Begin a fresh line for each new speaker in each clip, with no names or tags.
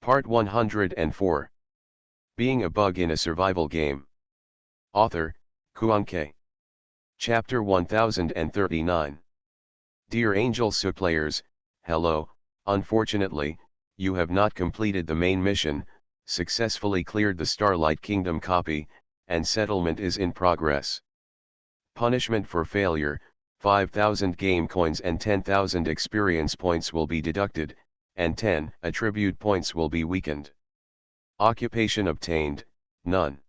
Part 104. Being a Bug in a Survival Game. Author, Kuanke. Chapter 1039. Dear Angel Su players, hello. Unfortunately, you have not completed the main mission, successfully cleared the Starlight Kingdom copy, and settlement is in progress. Punishment for failure: 5,000 game coins and 10,000 experience points will be deducted, and 10 attribute points will be weakened. Occupation obtained: none.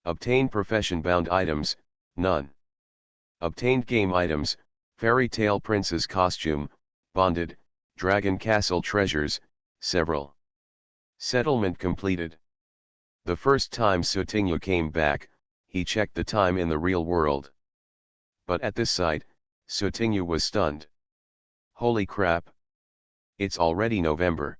Obtain profession bound items: none. Obtained game items: Fairy Tale Princess costume, bonded, Dragon Castle treasures, several. Settlement completed. The first time Sutingyu came back, he checked the time in the real world. But at this sight, Sutingyu was stunned. Holy crap! It's already November.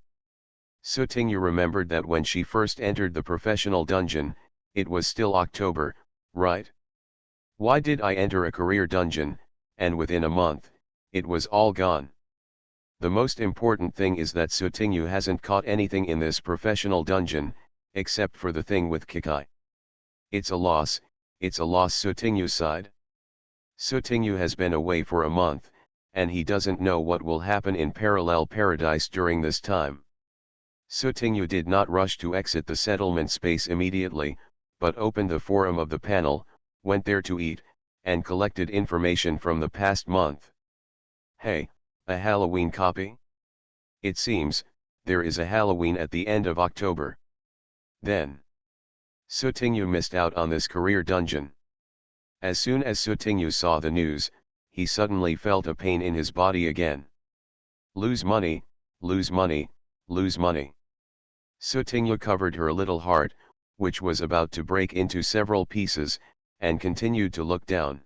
Sutingyu remembered that when she first entered the professional dungeon, it was still October, right? Why did I enter a career dungeon, and within a month, it was all gone? The most important thing is that Sutingyu hasn't caught anything in this professional dungeon, except for the thing with Kikai. It's a loss, Sutingyu sighed. Sutingyu has been away for a month, and he doesn't know what will happen in Parallel Paradise during this time. Sutingyu did not rush to exit the settlement space immediately, but opened the forum of the panel, went there to eat, and collected information from the past month. Hey, a Halloween copy? It seems, there is a Halloween at the end of October. Then, Sutingyu missed out on this career dungeon. As soon as Sutingyu saw the news, he suddenly felt a pain in his body again. Lose money, lose money, lose money. Sutingyu covered her little heart, which was about to break into several pieces, and continued to look down.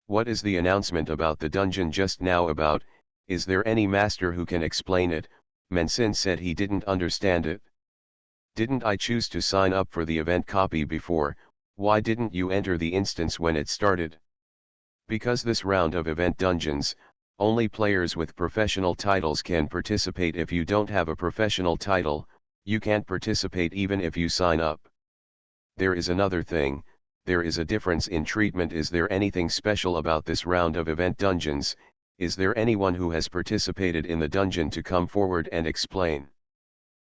What is the announcement about the dungeon just now about? Is there any master who can explain it? Mensin said he didn't understand it. Didn't I choose to sign up for the event copy before? Why didn't you enter the instance when it started? Because this round of event dungeons, only players with professional titles can participate. If you don't have a professional title, you can't participate even if you sign up. There is another thing, there is a difference in treatment. Is there anything special about this round of event dungeons? Is there anyone who has participated in the dungeon to come forward and explain?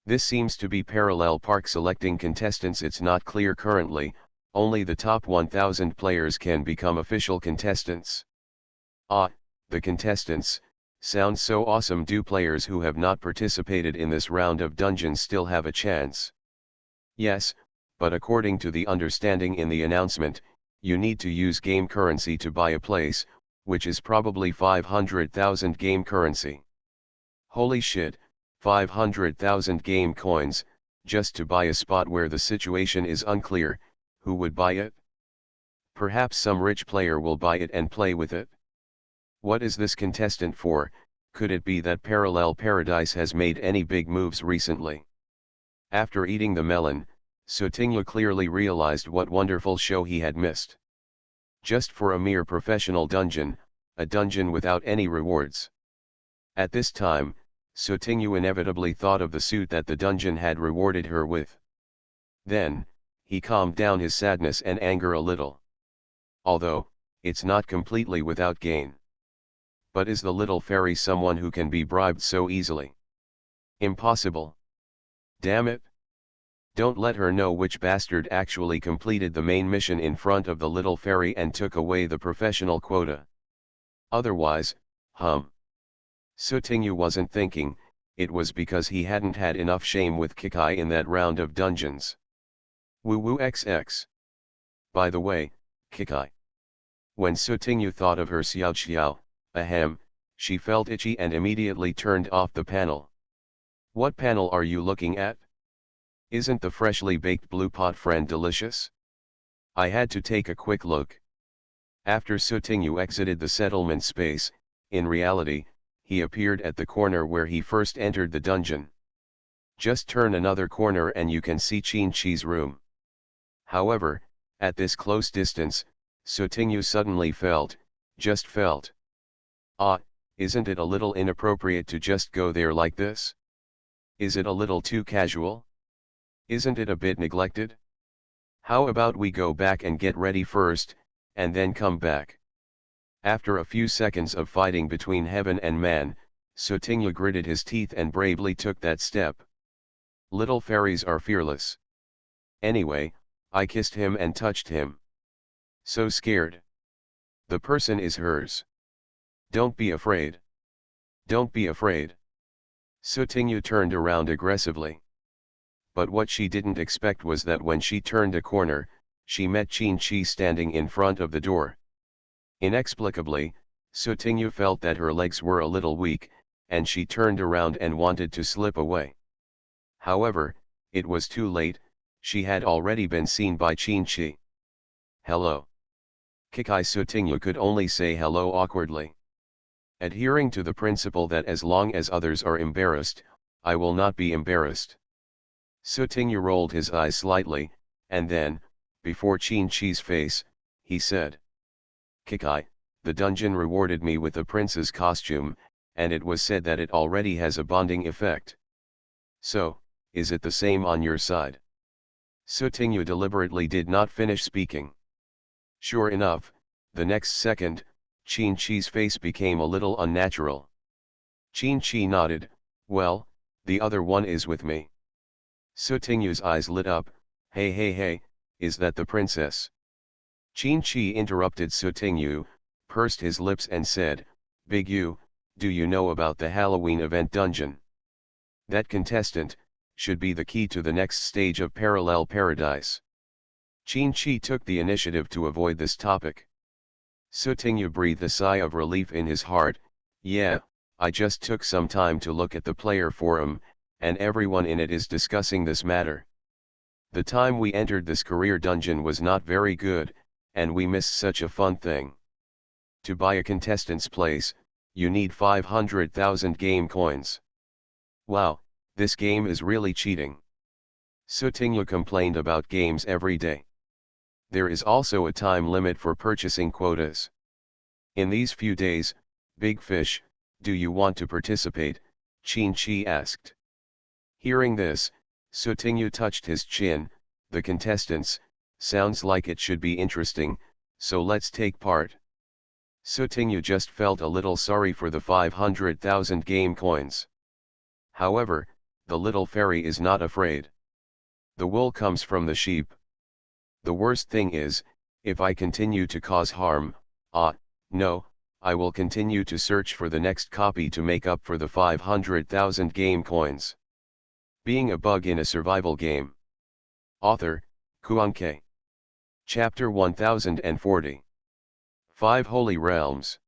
This seems to be Parallel Park selecting contestants. It's not clear currently. Only the top 1,000 players can become official contestants. Ah, the contestants, sounds so awesome. Do players who have not participated in this round of dungeons still have a chance? Yes, but according to the understanding in the announcement, you need to use game currency to buy a place, which is probably 500,000 game currency. Holy shit, 500,000 game coins, just to buy a spot where the situation is unclear. Who would buy it? Perhaps some rich player will buy it and play with it. What is this contestant for? Could it be that Parallel Paradise has made any big moves recently? After eating the melon, Sutingyu clearly realized what wonderful show he had missed. Just for a mere professional dungeon, a dungeon without any rewards. At this time, Sutingyu inevitably thought of the suit that the dungeon had rewarded her with. Then, he calmed down his sadness and anger a little. Although, it's not completely without gain. But is the little fairy someone who can be bribed so easily? Impossible. Damn it. Don't let her know which bastard actually completed the main mission in front of the little fairy and took away the professional quota. Otherwise, Sutingyu wasn't thinking. It was because he hadn't had enough shame with Kikai in that round of dungeons. Woo woo XX. By the way, Kikai. When Sutingyu thought of her xiao xiao, she felt itchy and immediately turned off the panel. What panel are you looking at? Isn't the freshly baked blue pot friend delicious? I had to take a quick look. After Sutingyu exited the settlement space, in reality, he appeared at the corner where he first entered the dungeon. Just turn another corner and you can see Chin Chi's room. However, at this close distance, Sutingyu suddenly felt, ah, isn't it a little inappropriate to just go there like this? Is it a little too casual? Isn't it a bit neglected? How about we go back and get ready first, and then come back? After a few seconds of fighting between heaven and man, Sutingyu gritted his teeth and bravely took that step. Little fairies are fearless. Anyway, I kissed him and touched him. So scared. The person is hers. Don't be afraid. Don't be afraid. Sutingyu turned around aggressively. But what she didn't expect was that when she turned a corner, she met Qin-Chi standing in front of the door. Inexplicably, Sutingyu felt that her legs were a little weak, and she turned around and wanted to slip away. However, it was too late, she had already been seen by Qin-Chi. Hello. Kikai Sutingyu could only say hello awkwardly. Adhering to the principle that as long as others are embarrassed, I will not be embarrassed. Sutingyu rolled his eyes slightly, and then, before Qin-Chi's face, he said. Kikai, the dungeon rewarded me with a prince's costume, and it was said that it already has a bonding effect. So, is it the same on your side? Sutingyu deliberately did not finish speaking. Sure enough, the next second, Qin-Chi's face became a little unnatural. Qin-Chi nodded, well, the other one is with me. Sutingyu's eyes lit up, hey, is that the princess? Qin-Chi interrupted Sutingyu, pursed his lips and said, Big U, do you know about the Halloween event dungeon? That contestant should be the key to the next stage of Parallel Paradise. Qin-Chi took the initiative to avoid this topic. Sutingyu breathed a sigh of relief in his heart, yeah, I just took some time to look at the player forum, and everyone in it is discussing this matter. The time we entered this career dungeon was not very good, and we missed such a fun thing. To buy a contestant's place, you need 500,000 game coins. Wow, this game is really cheating. Sutingyu complained about games every day. There is also a time limit for purchasing quotas. In these few days, Big Fish, do you want to participate? Qin-Chi asked. Hearing this, Sutingyu touched his chin, the contestants, sounds like it should be interesting, so let's take part. Sutingyu just felt a little sorry for the 500,000 game coins. However, the little fairy is not afraid. The wool comes from the sheep. The worst thing is, if I continue to cause harm, no, I will continue to search for the next copy to make up for the 500,000 game coins. Being a bug in a survival game. Author, Kuan-Kei. Chapter 1040. 5 Holy Realms.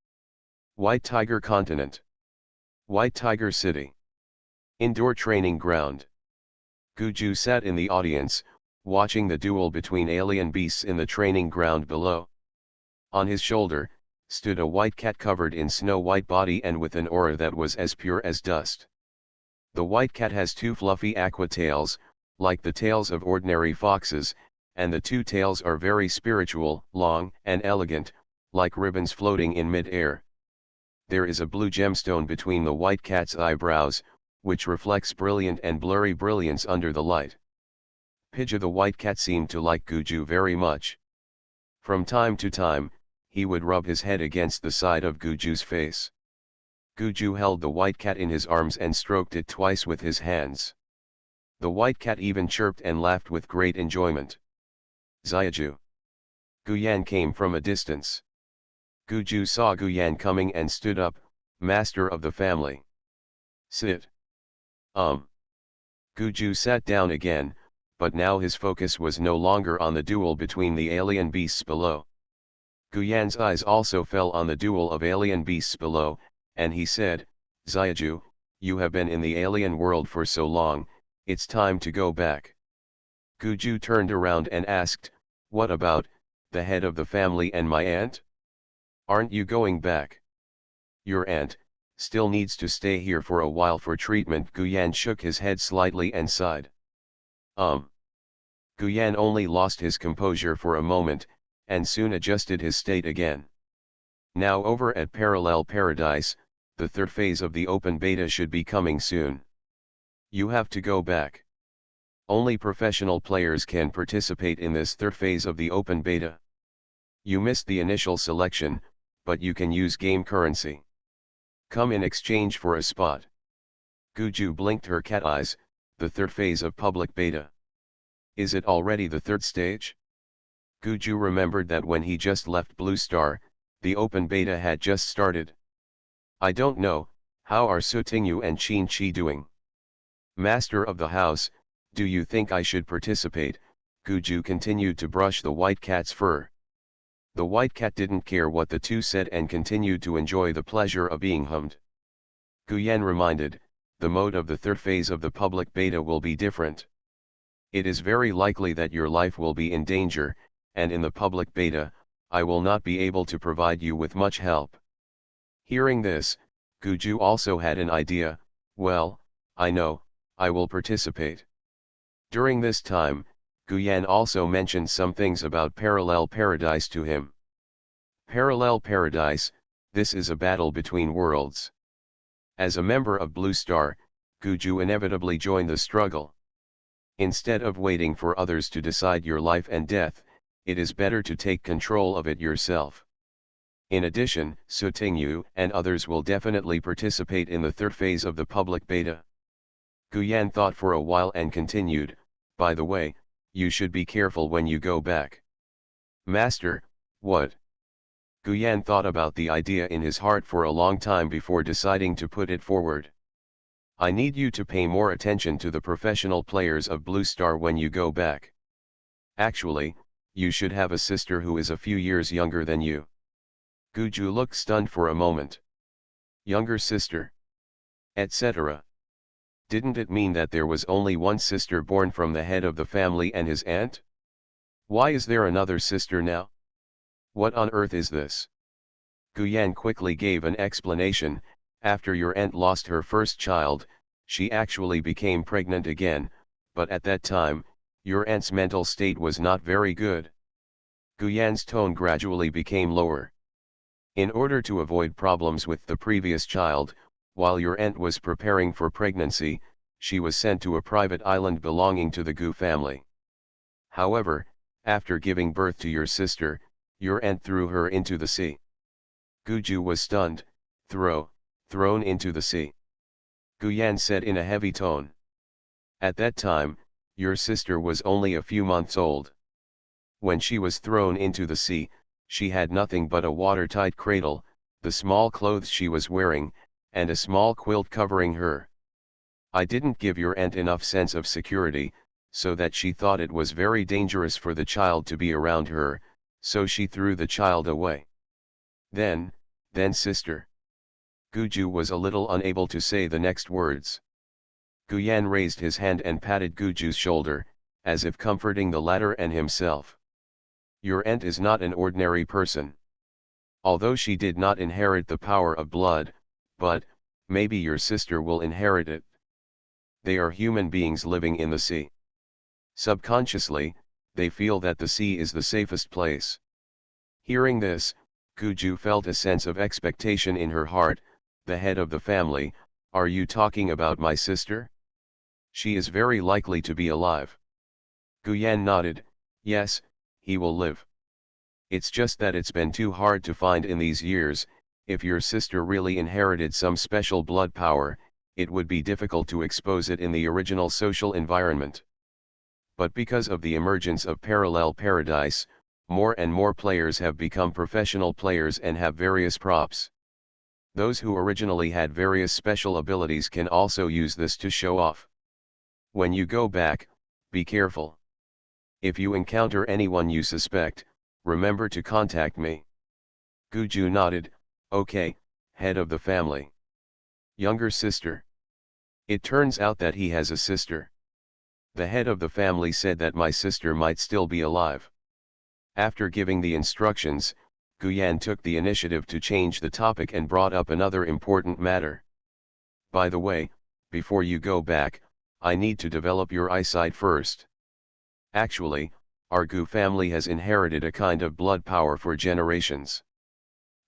White Tiger Continent. White Tiger City. Indoor Training Ground. Guju sat in the audience, watching the duel between alien beasts in the training ground below. On his shoulder, stood a white cat covered in snow-white body and with an aura that was as pure as dust. The white cat has 2 fluffy aqua tails, like the tails of ordinary foxes, and the 2 tails are very spiritual, long, and elegant, like ribbons floating in mid-air. There is a blue gemstone between the white cat's eyebrows, which reflects brilliant and blurry brilliance under the light. Pidgey the white cat seemed to like Guju very much. From time to time, he would rub his head against the side of Guju's face. Guju held the white cat in his arms and stroked it twice with his hands. The white cat even chirped and laughed with great enjoyment. Xiaju. Guyan came from a distance. Guju saw Guyan coming and stood up, master of the family. Sit. Guju sat down again, but now his focus was no longer on the duel between the alien beasts below. Guyan's eyes also fell on the duel of alien beasts below, and he said, Xiaju, you have been in the alien world for so long, it's time to go back. Guju turned around and asked, what about, the head of the family and my aunt? Aren't you going back? Your aunt still needs to stay here for a while for treatment. Guyan shook his head slightly and sighed. Guyan only lost his composure for a moment, and soon adjusted his state again. Now over at Parallel Paradise, the 3rd phase of the open beta should be coming soon. You have to go back. Only professional players can participate in this third phase of the open beta. You missed the initial selection, but you can use game currency. Come in exchange for a spot. Guju blinked her cat eyes. The third phase of public beta. Is it already the third stage? Guju remembered that when he just left Blue Star, the open beta had just started. I don't know, how are Sutingyu and Qin Chi doing? Master of the house, do you think I should participate? Guju continued to brush the white cat's fur. The white cat didn't care what the two said and continued to enjoy the pleasure of being hummed. Guyan reminded, the mode of the third phase of the public beta will be different. It is very likely that your life will be in danger, and in the public beta, I will not be able to provide you with much help. Hearing this, Guju also had an idea. Well, I know, I will participate. During this time, Guyan also mentioned some things about Parallel Paradise to him. Parallel Paradise, this is a battle between worlds. As a member of Blue Star, Guju inevitably joined the struggle. Instead of waiting for others to decide your life and death, it is better to take control of it yourself. In addition, Sutingyu and others will definitely participate in the third phase of the public beta. Guyan thought for a while and continued, by the way, you should be careful when you go back. Master, what? Guyan thought about the idea in his heart for a long time before deciding to put it forward. I need you to pay more attention to the professional players of Blue Star when you go back. Actually, you should have a sister who is a few years younger than you. Guju looked stunned for a moment. Younger sister? Etc. Didn't it mean that there was only one sister born from the head of the family and his aunt? Why is there another sister now? What on earth is this? Guyan quickly gave an explanation. After your aunt lost her first child, she actually became pregnant again, but at that time, your aunt's mental state was not very good. Guyan's tone gradually became lower. In order to avoid problems with the previous child, while your aunt was preparing for pregnancy, she was sent to a private island belonging to the Gu family. However, after giving birth to your sister, your aunt threw her into the sea. Guju was stunned. Thrown into the sea. Guyan said in a heavy tone. At that time, your sister was only a few months old. When she was thrown into the sea, she had nothing but a watertight cradle, the small clothes she was wearing, and a small quilt covering her. I didn't give your aunt enough sense of security, so that she thought it was very dangerous for the child to be around her, so she threw the child away. Then sister. Guju was a little unable to say the next words. Guyan raised his hand and patted Guju's shoulder, as if comforting the latter and himself. Your aunt is not an ordinary person. Although she did not inherit the power of blood, but, maybe your sister will inherit it. They are human beings living in the sea. Subconsciously, they feel that the sea is the safest place. Hearing this, Guju felt a sense of expectation in her heart. The head of the family, are you talking about my sister? She is very likely to be alive. Guyan nodded, yes, he will live. It's just that it's been too hard to find in these years. If your sister really inherited some special blood power, it would be difficult to expose it in the original social environment. But because of the emergence of Parallel Paradise, more and more players have become professional players and have various props. Those who originally had various special abilities can also use this to show off. When you go back, be careful. If you encounter anyone you suspect, remember to contact me. Guju nodded, okay, head of the family. Younger sister. It turns out that he has a sister. The head of the family said that my sister might still be alive. After giving the instructions, Guyan took the initiative to change the topic and brought up another important matter. By the way, before you go back, I need to develop your eyesight first. Actually, our Gu family has inherited a kind of blood power for generations.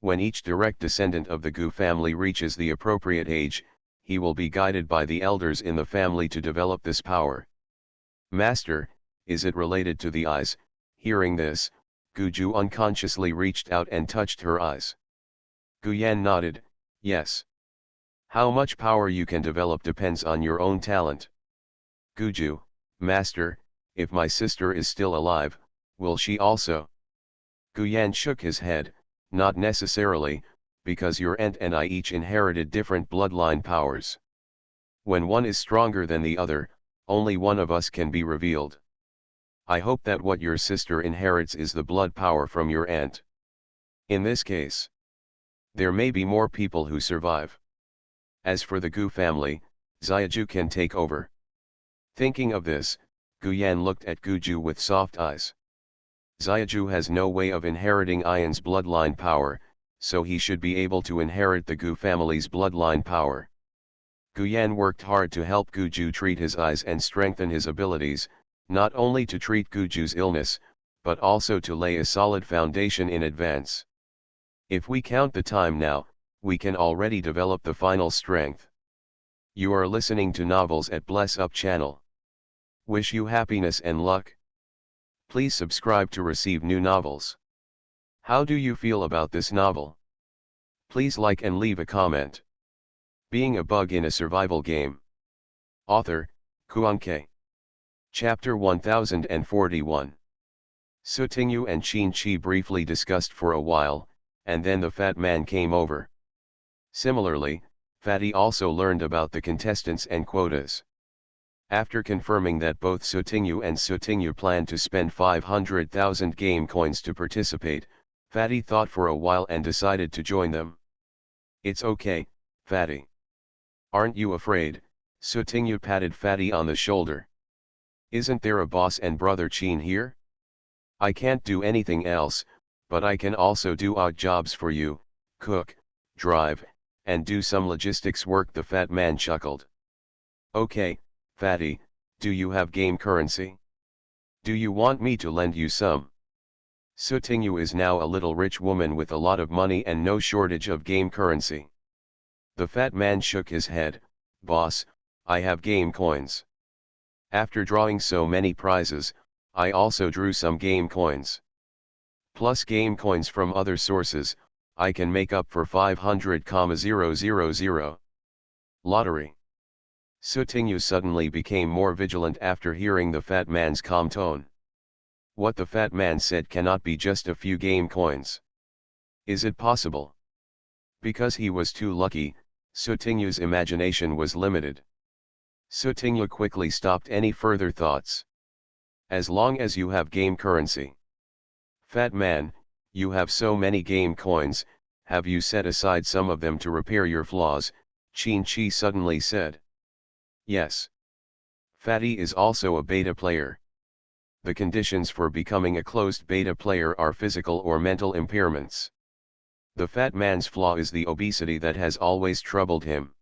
When each direct descendant of the Gu family reaches the appropriate age, he will be guided by the elders in the family to develop this power. Master, is it related to the eyes? Hearing this, Guju unconsciously reached out and touched her eyes. Guyan nodded, yes. How much power you can develop depends on your own talent. Guju, Master, if my sister is still alive, will she also? Guyan shook his head, not necessarily, because your aunt and I each inherited different bloodline powers. When one is stronger than the other, only one of us can be revealed. I hope that what your sister inherits is the blood power from your aunt. In this case, there may be more people who survive. As for the Gu family, Xiaju can take over. Thinking of this, Guyan looked at Guju with soft eyes. Xiaju has no way of inheriting Ian's bloodline power, so he should be able to inherit the Gu family's bloodline power. Guyan worked hard to help Guju treat his eyes and strengthen his abilities, not only to treat Guju's illness, but also to lay a solid foundation in advance. If we count the time now, we can already develop the final strength. You are listening to Novels at Bless Up channel. Wish you happiness and luck. Please subscribe to receive new novels. How do you feel about this novel? Please like and leave a comment. Being a Bug in a Survival Game. Author, Kuan-Ke. Chapter 1041. Sutingyu and Qin Chi briefly discussed for a while, and then the fat man came over. Similarly, Fatty also learned about the contestants and quotas. After confirming that both Sutingyu and Sutingyu planned to spend 500,000 game coins to participate, Fatty thought for a while and decided to join them. It's okay, Fatty. Aren't you afraid? Sutingyu patted Fatty on the shoulder. Isn't there a boss and brother Qin here? I can't do anything else, but I can also do odd jobs for you, cook, drive, and do some logistics work. The fat man chuckled. Okay, Fatty, do you have game currency? Do you want me to lend you some? Sutingyu is now a little rich woman with a lot of money and no shortage of game currency. The fat man shook his head. Boss, I have game coins. After drawing so many prizes, I also drew some game coins. Plus game coins from other sources, I can make up for 500,000. Lottery. Sutingyu suddenly became more vigilant after hearing the fat man's calm tone. What the fat man said cannot be just a few game coins. Is it possible? Because he was too lucky, Sutingyu's imagination was limited. Sutingyu quickly stopped any further thoughts. As long as you have game currency. Fat man, you have so many game coins, have you set aside some of them to repair your flaws? Qin Chi suddenly said. Yes. Fatty is also a beta player. The conditions for becoming a closed beta player are physical or mental impairments. The fat man's flaw is the obesity that has always troubled him.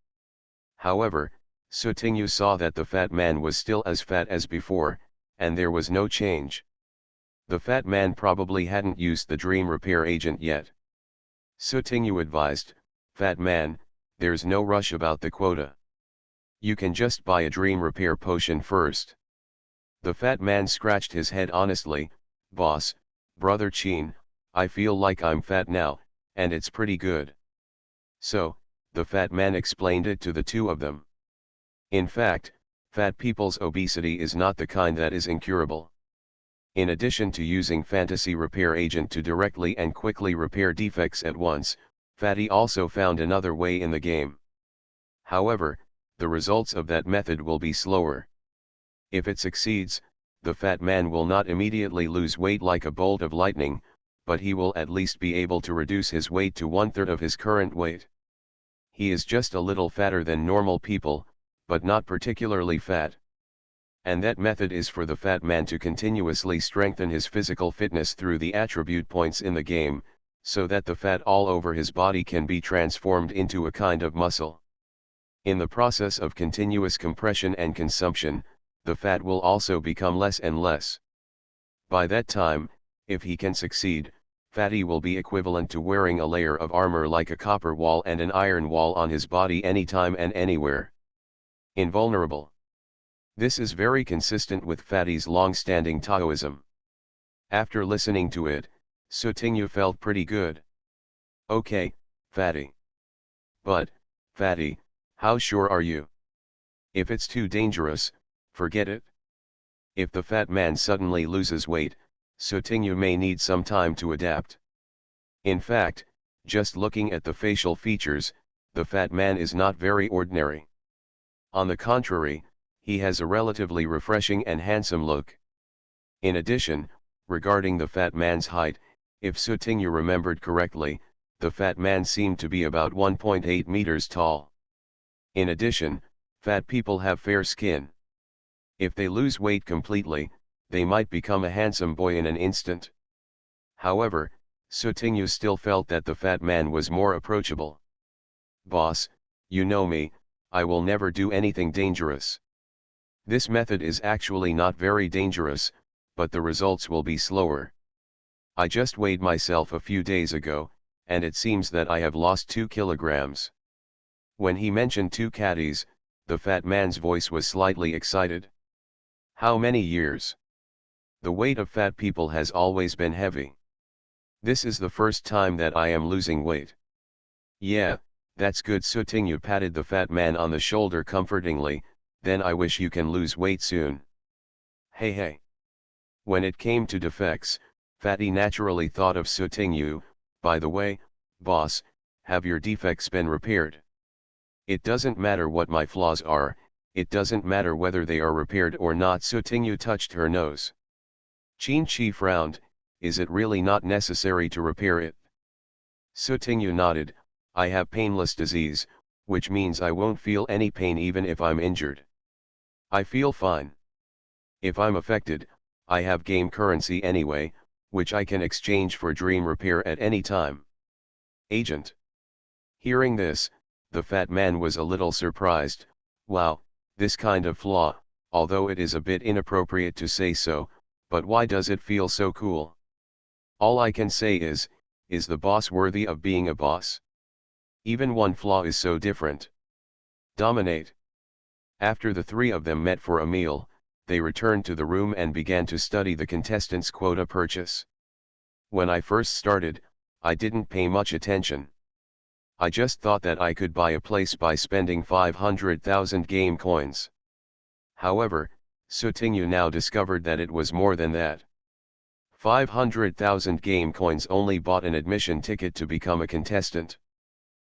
However, Sutingyu saw that the fat man was still as fat as before, and there was no change. The fat man probably hadn't used the dream repair agent yet. Sutingyu advised, Fat man, there's no rush about the quota. You can just buy a dream repair potion first. The fat man scratched his head honestly. Boss, brother Qin, I feel like I'm fat now, and it's pretty good. So, the fat man explained it to the two of them. In fact, fat people's obesity is not the kind that is incurable. In addition to using fantasy repair agent to directly and quickly repair defects at once, Fatty also found another way in the game. However, the results of that method will be slower. If it succeeds, the fat man will not immediately lose weight like a bolt of lightning, but he will at least be able to reduce his weight to 1/3 of his current weight. He is just a little fatter than normal people, but not particularly fat. And that method is for the fat man to continuously strengthen his physical fitness through the attribute points in the game, so that the fat all over his body can be transformed into a kind of muscle. In the process of continuous compression and consumption, the fat will also become less and less. By that time, if he can succeed, Fatty will be equivalent to wearing a layer of armor like a copper wall and an iron wall on his body anytime and anywhere. Invulnerable. This is very consistent with Fatty's long-standing Taoism. After listening to it, Sutingyu felt pretty good. Okay, Fatty. But, Fatty, how sure are you? If it's too dangerous, forget it. If the fat man suddenly loses weight, Sutingyu may need some time to adapt. In fact, just looking at the facial features, the fat man is not very ordinary. On the contrary, he has a relatively refreshing and handsome look. In addition, regarding the fat man's height, if Sutingyu remembered correctly, the fat man seemed to be about 1.8 meters tall. In addition, fat people have fair skin. If they lose weight completely, they might become a handsome boy in an instant. However, Sutingyu still felt that the fat man was more approachable. Boss, you know me, I will never do anything dangerous. This method is actually not very dangerous, but the results will be slower. I just weighed myself a few days ago, and it seems that I have lost 2 kilograms. When he mentioned 2 caddies, the fat man's voice was slightly excited. How many years? The weight of fat people has always been heavy. This is the first time that I am losing weight. Yeah, that's good. Sutingyu patted the fat man on the shoulder comfortingly, then I wish you can lose weight soon. Hey. When it came to defects, Fatty naturally thought of Sutingyu. By the way, boss, have your defects been repaired? It doesn't matter what my flaws are, it doesn't matter whether they are repaired or not. Sutingyu touched her nose. Qin-Chi frowned. Is it really not necessary to repair it? Sutingyu nodded. I have painless disease, which means I won't feel any pain even if I'm injured. I feel fine. If I'm affected, I have game currency anyway, which I can exchange for dream repair at any time. Agent. Hearing this, the fat man was a little surprised. Wow, this kind of flaw, although it is a bit inappropriate to say so, but why does it feel so cool? All I can say is the boss worthy of being a boss? Even one flaw is so different. Dominate. After the 3 of them met for a meal, they returned to the room and began to study the contestants' quota purchase. When I first started, I didn't pay much attention. I just thought that I could buy a place by spending 500,000 game coins. However, Sutingyu now discovered that it was more than that. 500,000 game coins only bought an admission ticket to become a contestant.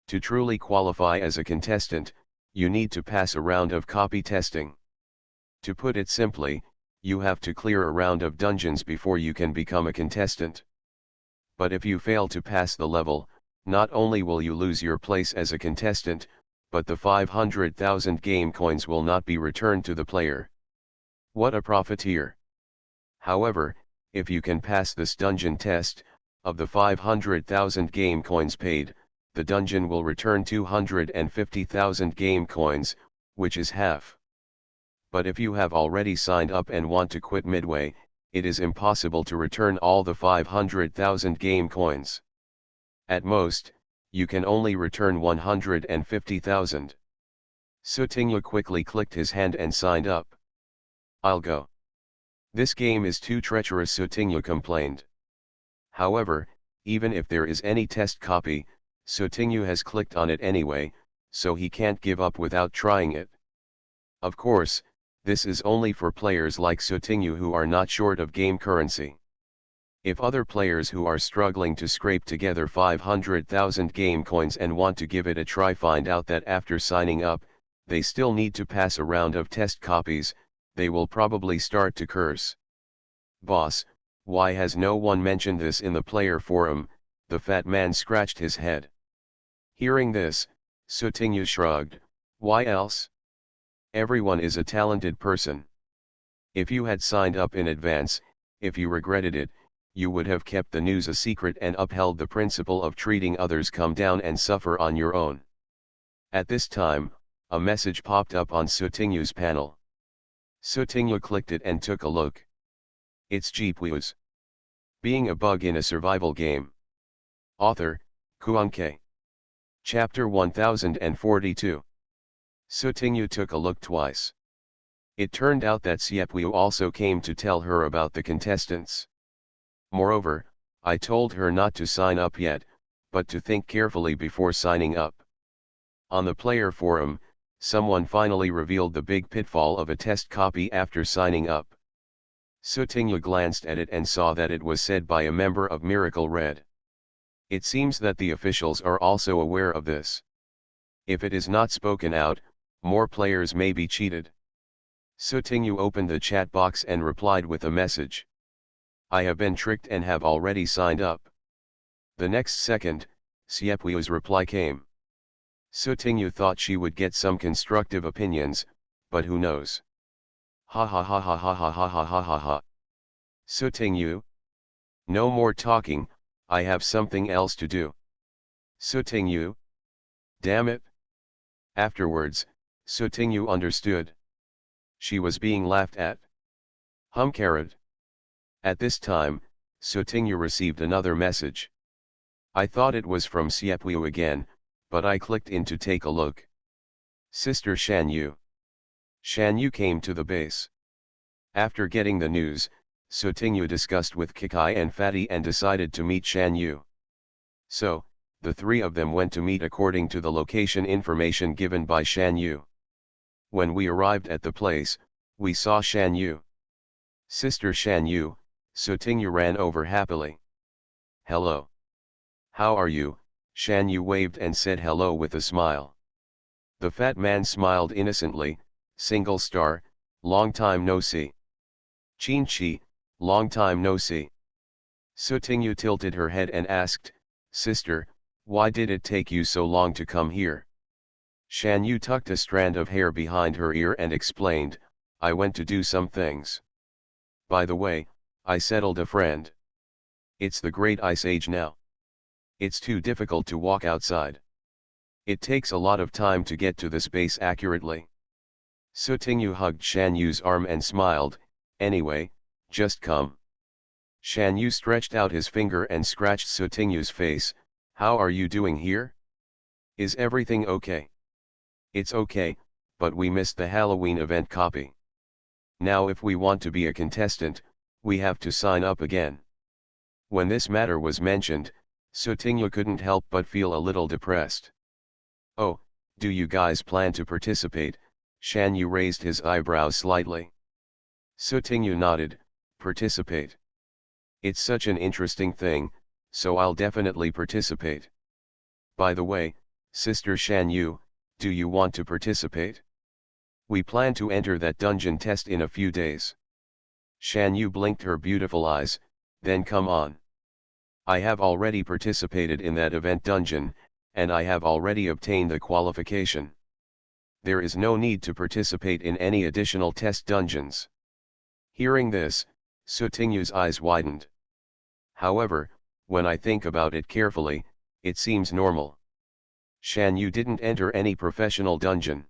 To truly qualify as a contestant, you need to pass a round of copy testing. To put it simply, you have to clear a round of dungeons before you can become a contestant. But if you fail to pass the level, not only will you lose your place as a contestant, but the 500,000 game coins will not be returned to the player. What a profiteer! However, if you can pass this dungeon test, of the 500,000 game coins paid, the dungeon will return 250,000 game coins, which is half. But if you have already signed up and want to quit midway, it is impossible to return all the 500,000 game coins. At most, you can only return 150,000. Sutingyu quickly clicked his hand and signed up. I'll go. This game is too treacherous, Sutingyu complained. However, even if there is any test copy, Sutingyu has clicked on it anyway, so he can't give up without trying it. Of course, this is only for players like Sutingyu who are not short of game currency. If other players who are struggling to scrape together 500,000 game coins and want to give it a try find out that after signing up, they still need to pass a round of test copies, they will probably start to curse. Boss, why has no one mentioned this in the player forum? The fat man scratched his head. Hearing this, Sutingyu shrugged. Why else? Everyone is a talented person. If you had signed up in advance, if you regretted it, you would have kept the news a secret and upheld the principle of treating others come down and suffer on your own. At this time, a message popped up on Sutingyu's panel. Sutingyu clicked it and took a look. It's Jeepwews. Being a bug in a survival game. Author, Kuanke. Chapter 1042. Sutingyu took a look twice. It turned out that Siepwiu also came to tell her about the contestants. Moreover, I told her not to sign up yet, but to think carefully before signing up. On the player forum, someone finally revealed the big pitfall of a test copy after signing up. Sutingyu glanced at it and saw that it was said by a member of Miracle Red. It seems that the officials are also aware of this. If it is not spoken out, more players may be cheated. Sutingyu opened the chat box and replied with a message. I have been tricked and have already signed up. The next second, Siepwiu's reply came. Sutingyu thought she would get some constructive opinions, but who knows? Ha ha ha ha ha ha ha ha ha ha ha. Sutingyu? No more talking, I have something else to do. Sutingyu? Damn it. Afterwards, Sutingyu understood. She was being laughed at. Humcarad. At this time, Sutingyu received another message. I thought it was from Siepwiu again, but I clicked in to take a look. Sister Shanyu. Shanyu came to the base. After getting the news, Sutingyu discussed with Kikai and Fatty and decided to meet Shanyu. So, the three of them went to meet according to the location information given by Shanyu. When we arrived at the place, we saw Shanyu. Sister Shanyu, Sutingyu ran over happily. Hello. How are you? Shanyu waved and said hello with a smile. The fat man smiled innocently, single star, long time no see. Chin-chi, long time no see. Sutingyu tilted her head and asked, Sister, why did it take you so long to come here? Shanyu tucked a strand of hair behind her ear and explained, I went to do some things. By the way, I settled a friend. It's the Great Ice Age now. It's too difficult to walk outside. It takes a lot of time to get to the space accurately. Sutingyu hugged Shanyu's arm and smiled, anyway, just come. Shanyu stretched out his finger and scratched Sutingyu's face, how are you doing here? Is everything okay? It's okay, but we missed the Halloween event copy. Now if we want to be a contestant, we have to sign up again. When this matter was mentioned, Sutingyu couldn't help but feel a little depressed. Oh, do you guys plan to participate? Shanyu raised his eyebrows slightly. Sutingyu nodded, participate. It's such an interesting thing, so I'll definitely participate. By the way, Sister Shanyu, do you want to participate? We plan to enter that dungeon test in a few days. Shanyu blinked her beautiful eyes, then come on. I have already participated in that event dungeon, and I have already obtained the qualification. There is no need to participate in any additional test dungeons. Hearing this, Sutingyu's eyes widened. However, when I think about it carefully, it seems normal. Shanyu didn't enter any professional dungeon.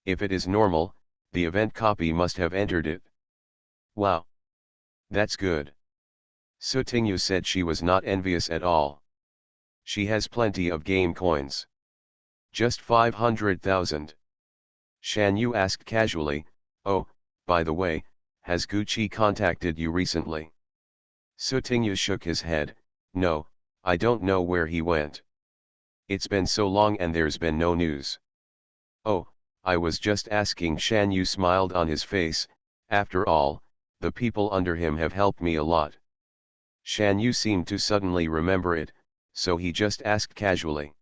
If it is normal, the event copy must have entered it. Wow. That's good. Sutingyu said she was not envious at all. She has plenty of game coins. Just 500,000. Shanyu asked casually, oh, by the way, has Gucci contacted you recently? Sutingyu shook his head, no, I don't know where he went. It's been so long and there's been no news. Oh, I was just asking. Shanyu smiled on his face, after all, the people under him have helped me a lot. Shanyu seemed to suddenly remember it, so he just asked casually.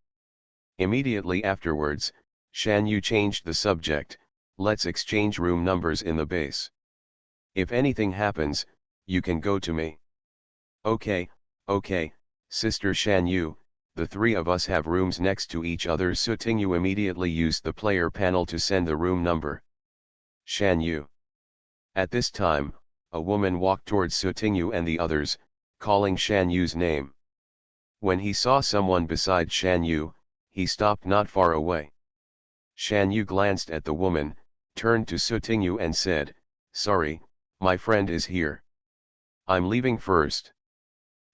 Immediately afterwards, Shanyu changed the subject, let's exchange room numbers in the base. If anything happens, you can go to me. Okay, Sister Shanyu, the three of us have rooms next to each other. Sutingyu immediately used the player panel to send the room number. Shanyu. At this time, a woman walked towards Sutingyu and the others, calling Shanyu's name. When he saw someone beside Shanyu, he stopped not far away. Shanyu glanced at the woman, turned to Sutingyu and said, sorry, my friend is here. I'm leaving first.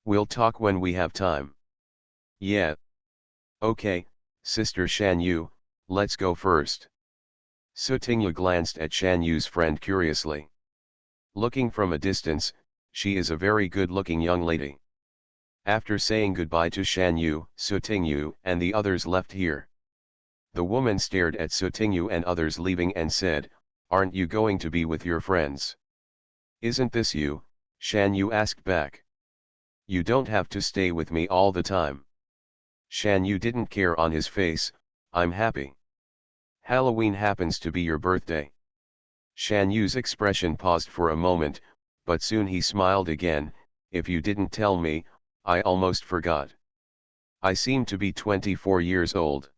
We'll talk when we have time. Yeah. Okay, Sister Shan Yu, let's go first. Sutingyu glanced at Shan Yu's friend curiously. Looking from a distance, she is a very good-looking young lady. After saying goodbye to Shan Yu, Sutingyu and the others left here. The woman stared at Sutingyu and others leaving and said, "Aren't you going to be with your friends?" "Isn't this you?" Shan Yu asked back. "You don't have to stay with me all the time." Shan Yu didn't care on his face. "I'm happy. Halloween happens to be your birthday." Shan Yu's expression paused for a moment, but soon he smiled again. "If you didn't tell me, I almost forgot. I seem to be 24 years old."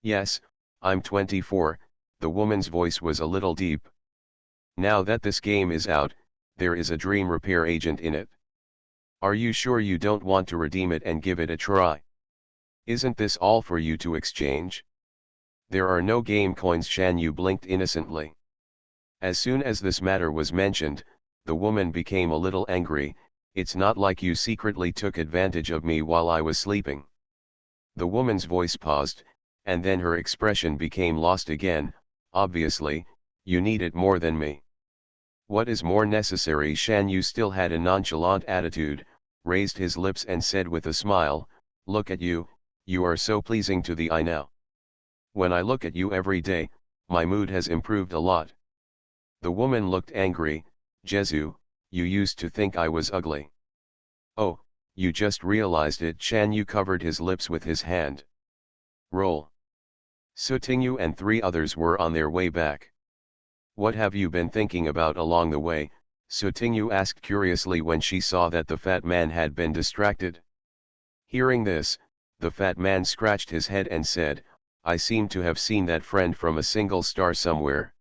"Yes, I'm 24, the woman's voice was a little deep. "Now that this game is out, there is a dream repair agent in it. Are you sure you don't want to redeem it and give it a try? Isn't this all for you to exchange?" "There are no game coins." Shan Yu blinked innocently. As soon as this matter was mentioned, the woman became a little angry. "It's not like you secretly took advantage of me while I was sleeping." The woman's voice paused, and then her expression became lost again. "Obviously, you need it more than me." "What is more necessary?" Shan Yu still had a nonchalant attitude, raised his lips and said with a smile, "Look at you, you are so pleasing to the eye now. When I look at you every day, my mood has improved a lot." The woman looked angry. "Jesu, you used to think I was ugly." "Oh, you just realized it." Shan Yu covered his lips with his hand. Roll. Sutingyu and 3 others were on their way back. "What have you been thinking about along the way?" Sutingyu asked curiously when she saw that the fat man had been distracted. Hearing this, the fat man scratched his head and said, "I seem to have seen that friend from a single star somewhere."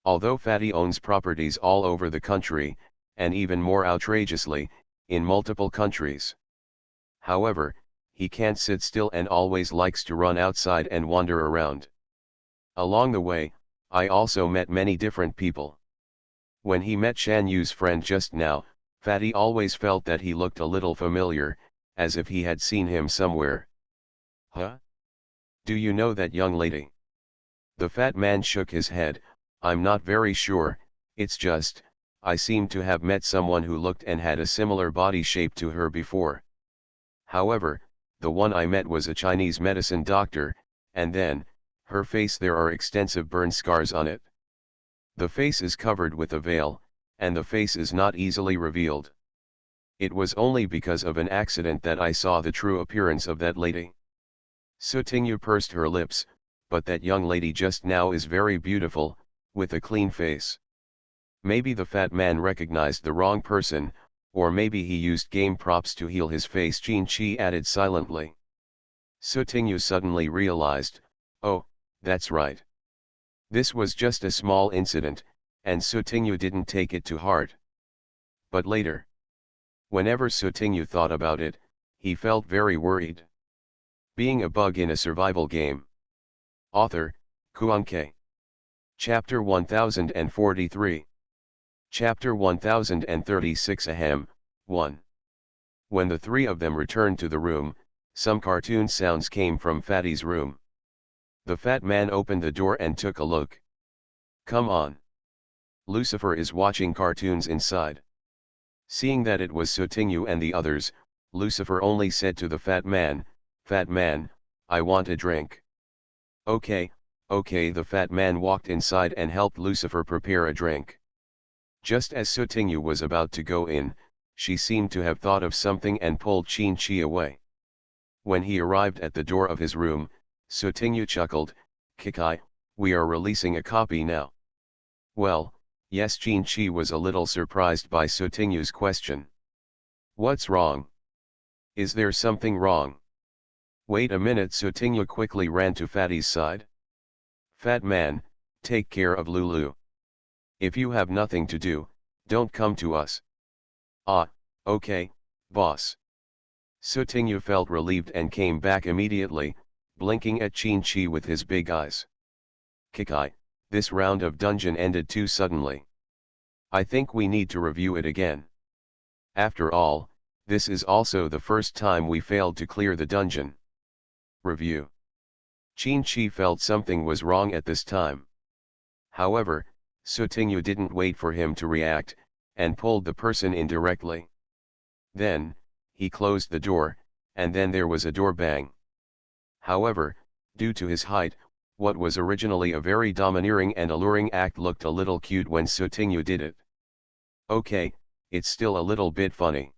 Although Fatty owns properties all over the country, and even more outrageously, in multiple countries. However, he can't sit still and always likes to run outside and wander around. Along the way, I also met many different people. When he met Shan Yu's friend just now, Fatty always felt that he looked a little familiar, as if he had seen him somewhere. "Huh? Do you know that young lady?" The fat man shook his head. "I'm not very sure, it's just, I seem to have met someone who looked and had a similar body shape to her before. However, the one I met was a Chinese medicine doctor, and then, her face, there are extensive burn scars on it. The face is covered with a veil, and the face is not easily revealed. It was only because of an accident that I saw the true appearance of that lady." Sutingyu pursed her lips. "But that young lady just now is very beautiful, with a clean face." Maybe the fat man recognized the wrong person, or maybe he used game props to heal his face, Qin Chi added silently. Sutingyu suddenly realized, "Oh, that's right. This was just a small incident, and Sutingyu didn't take it to heart." But later, whenever Sutingyu thought about it, he felt very worried. Being a bug in a survival game. Author, Kuan-Ke. Chapter 1043. Chapter 1036. Ahem. 1. When the 3 of them returned to the room, some cartoon sounds came from Fatty's room. The fat man opened the door and took a look. "Come on. Lucifer is watching cartoons inside." Seeing that it was Sutingyu and the others, Lucifer only said to the fat man, "Fat man, I want a drink." Okay. The fat man walked inside and helped Lucifer prepare a drink. Just as Sutingyu was about to go in, she seemed to have thought of something and pulled Qin Chi away. When he arrived at the door of his room, Sutingyu chuckled, "Kikai, we are releasing a copy now." "Well, yes." Qin Chi was a little surprised by Sutingyu's question. "What's wrong? Is there something wrong?" "Wait a minute." Sutingyu quickly ran to Fatty's side. "Fat man, take care of Lulu. If you have nothing to do, don't come to us." "Ah, okay, boss." Sutingyu felt relieved and came back immediately, blinking at Qin Chi with his big eyes. "Kikai, this round of dungeon ended too suddenly. I think we need to review it again. After all, This is also the first time we failed to clear the dungeon. Review. Qin-Chi felt something was wrong at this time. However, Sotingyu didn't wait for him to react, and pulled the person in directly. Then, he closed the door, and then there was a door bang. However, due to his height, what was originally a very domineering and alluring act looked a little cute when Sotingyu did it. Okay, it's still a little bit funny.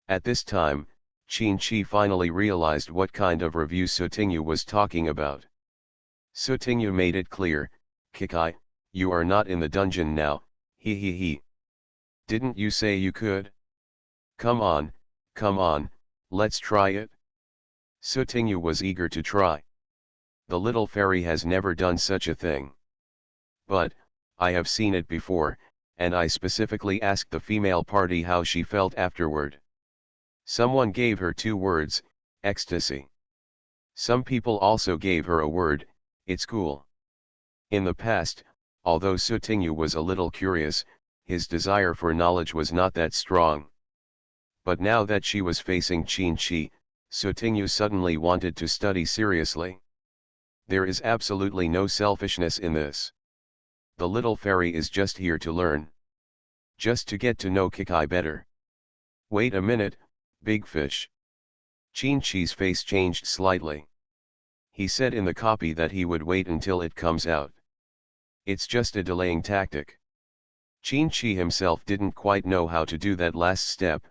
At this time, Qin-Chi finally realized what kind of review Sotingyu was talking about. Sotingyu made it clear, "Kikai, you are not in the dungeon now, he he he. Didn't you say you could? Come on, let's try it." Sotingyu was eager to try. The little fairy has never done such a thing. But, I have seen it before, and I specifically asked the female party how she felt afterward. Someone gave her 2 words, ecstasy. Some people also gave her a word, it's cool. In the past, although Sotingyu was a little curious, his desire for knowledge was not that strong. But now that she was facing Qin-Chi, Sotingyu suddenly wanted to study seriously. There is absolutely no selfishness in this. The little fairy is just here to learn. Just to get to know Kikai better. Wait a minute, big fish. Qin-Chi's face changed slightly. He said in the copy that he would wait until it comes out. It's just a delaying tactic. Qin-Chi himself didn't quite know how to do that last step,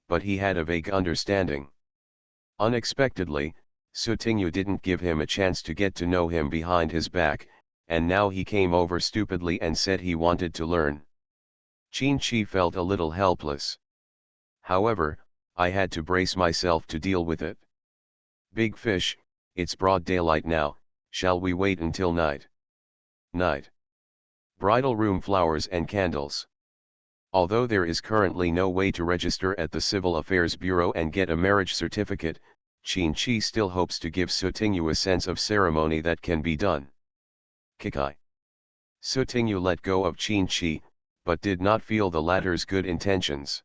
but he had a vague understanding. Unexpectedly, Sotingyu didn't give him a chance to get to know him behind his back, and now he came over stupidly and said he wanted to learn. Qin-Chi felt a little helpless. However, I had to brace myself to deal with it. Big fish, it's broad daylight now, shall we wait until night? Night. Bridal room flowers and candles. Although there is currently no way to register at the Civil Affairs Bureau and get a marriage certificate, Qin-Chi still hopes to give Sotingyu a sense of ceremony that can be done. Kikai. Sotingyu let go of Qin-Chi, but did not feel the latter's good intentions.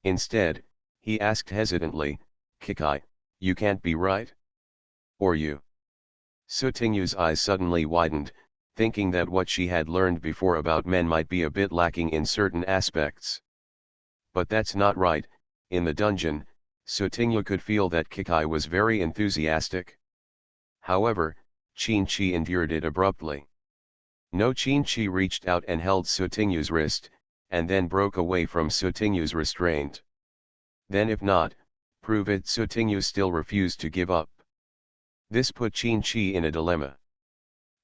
Instead, he asked hesitantly, "Kikai, you can't be right? Or you?" Sotingyu's eyes suddenly widened, thinking that what she had learned before about men might be a bit lacking in certain aspects. But that's not right. In the dungeon, Sotingyu could feel that Kikai was very enthusiastic. However, Qin-Chi endured it abruptly. No, Qin-Chi reached out and held Sotingyu's wrist, and then broke away from Sotingyu's restraint. Then if not, prove it. Sotingyu still refused to give up. This put Qin-Chi in a dilemma.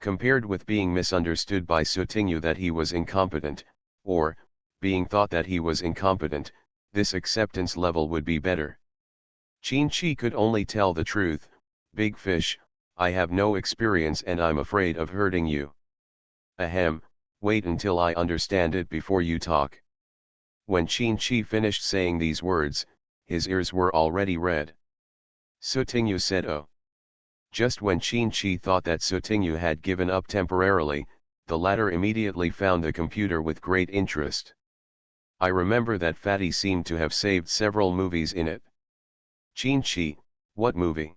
Compared with being misunderstood by Sotingyu that he was incompetent, or, being thought that he was incompetent, this acceptance level would be better. Qin-Chi could only tell the truth, "Big fish, I have no experience and I'm afraid of hurting you." Ahem, wait until I understand it before you talk. When Qin-Chi finished saying these words, his ears were already red. Sotingyu said, "Oh." Just when Qin-Chi thought that Sotingyu had given up temporarily, the latter immediately found the computer with great interest. "I remember that fatty seemed to have saved several movies in it." Qin-Chi, "What movie?"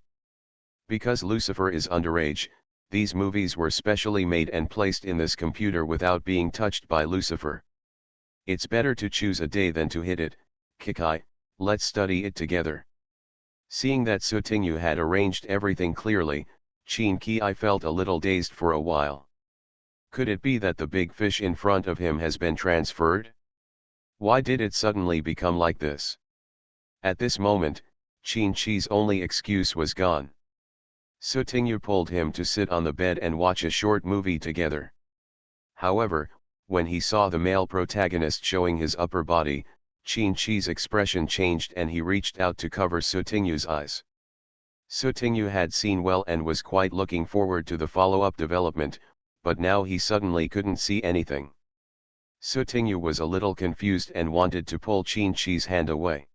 "Because Lucifer is underage, these movies were specially made and placed in this computer without being touched by Lucifer. It's better to choose a day than to hit it, Kikai, let's study it together." Seeing that Sotingyu had arranged everything clearly, Qin-Chi felt a little dazed for a while. Could it be that the big fish in front of him has been transferred? Why did it suddenly become like this? At this moment, Qin-Chi's only excuse was gone. Sotingyu pulled him to sit on the bed and watch a short movie together. However, when he saw the male protagonist showing his upper body, Qin-Chi's expression changed and he reached out to cover Sotingyu's eyes. Sotingyu had seen well and was quite looking forward to the follow-up development, but now he suddenly couldn't see anything. Sotingyu was a little confused and wanted to pull Qin-Chi's hand away.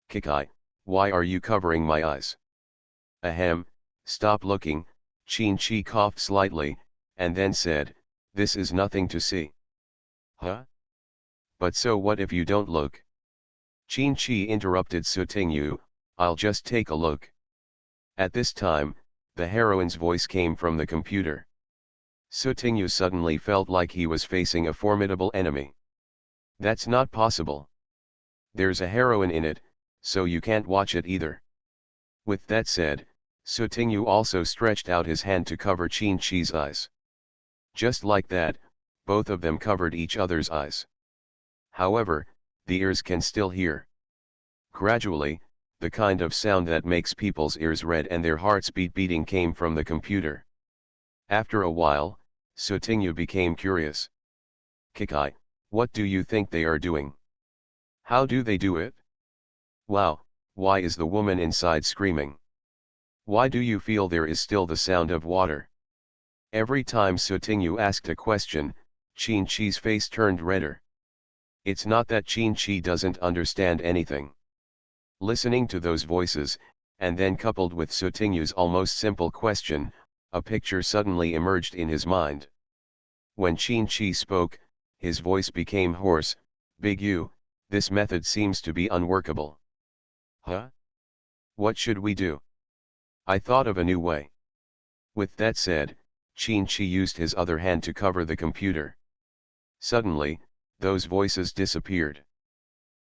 "Kikai, why are you covering my eyes?" "Ahem, stop looking," Qin-Chi coughed slightly, and then said, "This is nothing to see." "Huh? But so what if you don't look?" Qin interrupted Sutingyu, I'll just take a look. At this time, the heroine's voice came from the computer. Sutingyu suddenly felt like he was facing a formidable enemy. That's not possible. There's a heroine in it, so you can't watch it either. With that said, Sutingyu also stretched out his hand to cover Qin's eyes. Just like that, both of them covered each other's eyes. However, the ears can still hear. Gradually, the kind of sound that makes people's ears red and their hearts beating came from the computer. After a while, Sutingyu became curious. Kikai, what do you think they are doing? How do they do it? Wow, why is the woman inside screaming? Why do you feel there is still the sound of water? Every time Sutingyu asked a question, Qin's face turned redder. It's not that Qin doesn't understand anything. Listening to those voices, and then coupled with Sutingyu's almost simple question, a picture suddenly emerged in his mind. When Qin spoke, his voice became hoarse. Big U, this method seems to be unworkable. Huh? What should we do? I thought of a new way. With that said, Qin used his other hand to cover the computer. Suddenly, those voices disappeared.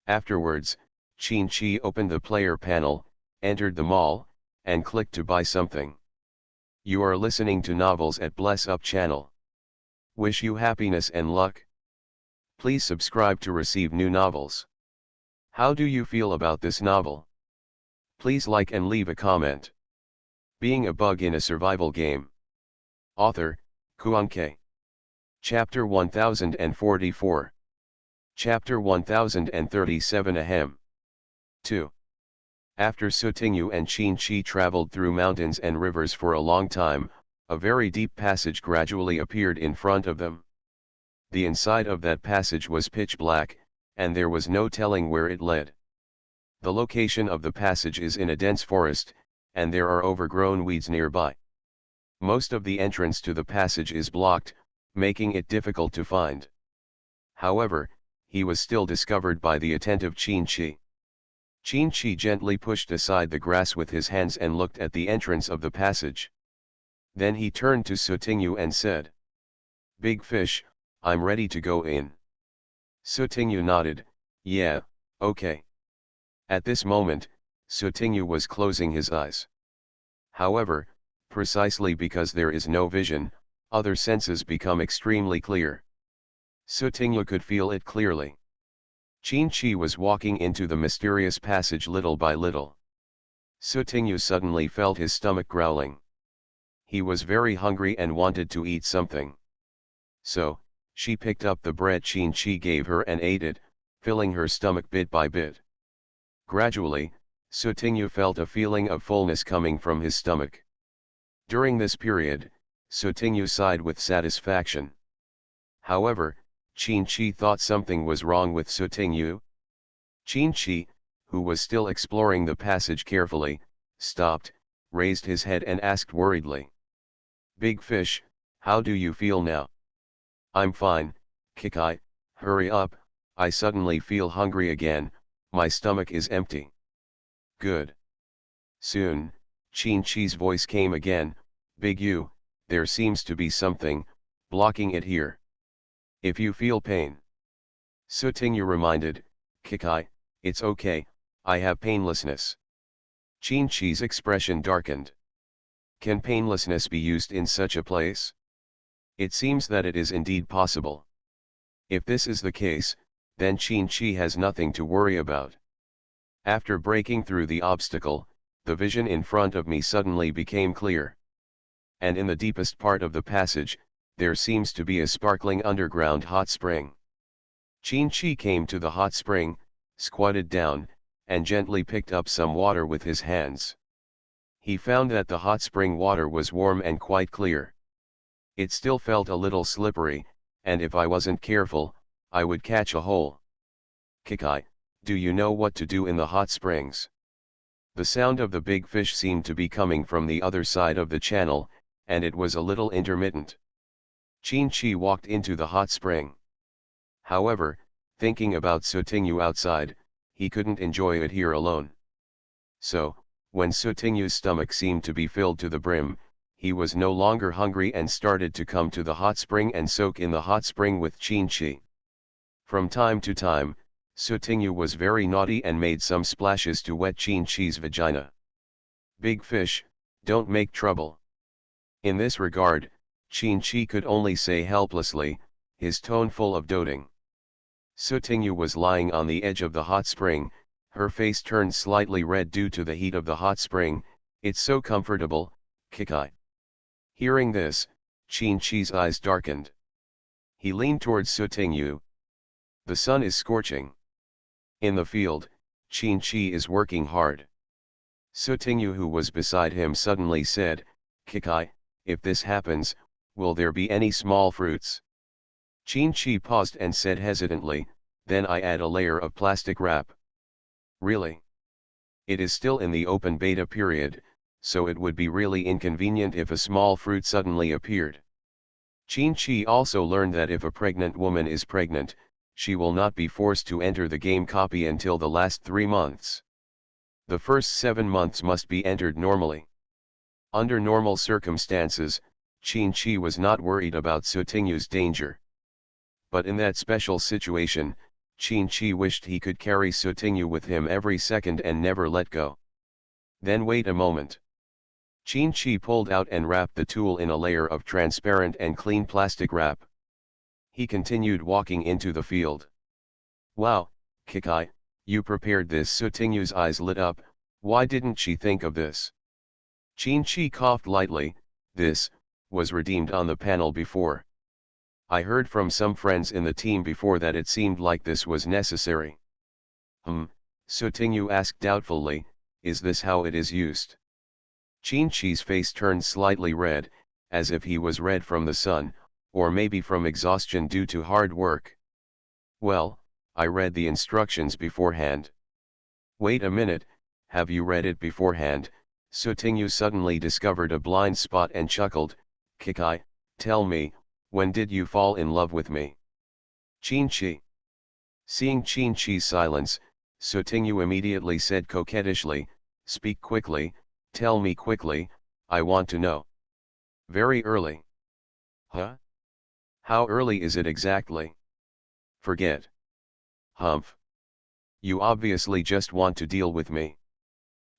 Afterwards, Qin opened the player panel, entered the mall, and clicked to buy something. You are listening to Novels at Bless Up channel. Wish you happiness and luck. Please subscribe to receive new novels. How do you feel about this novel? Please like and leave a comment. Being a Bug in a Survival Game. Author, Kuanke. Chapter 1044. Chapter 1037 Ahem. 2. After Sutingyu and Qin traveled through mountains and rivers for a long time, a very deep passage gradually appeared in front of them. The inside of that passage was pitch black, and there was no telling where it led. The location of the passage is in a dense forest, and there are overgrown weeds nearby. Most of the entrance to the passage is blocked, making it difficult to find. However, he was still discovered by the attentive Qin. Qin gently pushed aside the grass with his hands and looked at the entrance of the passage. Then he turned to Sutingyu and said, Big Fish, I'm ready to go in. Sutingyu nodded, yeah, okay. At this moment, Sutingyu was closing his eyes. However, precisely because there is no vision, other senses become extremely clear. Sutingyu could feel it clearly. Qin was walking into the mysterious passage little by little. Sutingyu suddenly felt his stomach growling. He was very hungry and wanted to eat something. So, she picked up the bread Qin gave her and ate it, filling her stomach bit by bit. Gradually, Sutingyu felt a feeling of fullness coming from his stomach. During this period, Sutingyu sighed with satisfaction. However, Qin thought something was wrong with Sutingyu. Qin, who was still exploring the passage carefully, stopped, raised his head and asked worriedly. Big Fish, how do you feel now? I'm fine, Kikai, hurry up, I suddenly feel hungry again, my stomach is empty. Good. Soon, Qin's voice came again, Big U, there seems to be something, blocking it here. If you feel pain. Sutingyu reminded, Kikai, it's okay, I have painlessness. Qin's expression darkened. Can painlessness be used in such a place? It seems that it is indeed possible. If this is the case, then Qin has nothing to worry about. After breaking through the obstacle, the vision in front of me suddenly became clear. And in the deepest part of the passage, there seems to be a sparkling underground hot spring. Qin came to the hot spring, squatted down, and gently picked up some water with his hands. He found that the hot spring water was warm and quite clear. It still felt a little slippery, and if I wasn't careful, I would catch a hole. Kikai, do you know what to do in the hot springs? The sound of the big fish seemed to be coming from the other side of the channel, and it was a little intermittent. Qin walked into the hot spring. However, thinking about Sutingyu outside, he couldn't enjoy it here alone. So, when Sutingyu's stomach seemed to be filled to the brim, he was no longer hungry and started to come to the hot spring and soak in the hot spring with Qinchi. From time to time, Sutingyu was very naughty and made some splashes to wet Qinchi's vagina. Big fish, don't make trouble. In this regard, Qinchi could only say helplessly, his tone full of doting. Sutingyu was lying on the edge of the hot spring, her face turned slightly red due to the heat of the hot spring. It's so comfortable, Kikai. Hearing this, Qinchi's eyes darkened. He leaned towards Sutingyu. The sun is scorching. In the field, Qinchi is working hard. Sutingyu, who was beside him, suddenly said, Kikai, if this happens, will there be any small fruits? Qinchi paused and said hesitantly, then I add a layer of plastic wrap. Really? It is still in the open beta period, so it would be really inconvenient if a small fruit suddenly appeared. Qinchi also learned that if a pregnant woman is pregnant, she will not be forced to enter the game copy until the last 3 months. The first 7 months must be entered normally. Under normal circumstances, Qinchi was not worried about Sutingyu's danger. But in that special situation, Qinchi wished he could carry Sutingyu with him every second and never let go. Then wait a moment. Qinchi pulled out and wrapped the tool in a layer of transparent and clean plastic wrap. He continued walking into the field. Wow, Kikai, you prepared this. Sutingyu's eyes lit up. Why didn't she think of this? Qinchi coughed lightly. This was redeemed on the panel before. I heard from some friends in the team before that it seemed like this was necessary. Sutingyu asked doubtfully, is this how it is used? Qinchi's face turned slightly red, as if he was red from the sun, or maybe from exhaustion due to hard work. Well, I read the instructions beforehand. Wait a minute, have you read it beforehand? Sutingyu suddenly discovered a blind spot and chuckled, Kikai, tell me, when did you fall in love with me? Qinchi. Seeing Qinchi's silence, Sutingyu immediately said coquettishly, speak quickly, tell me quickly, I want to know. Very early. Huh? How early is it exactly? Forget. Humph. You obviously just want to deal with me.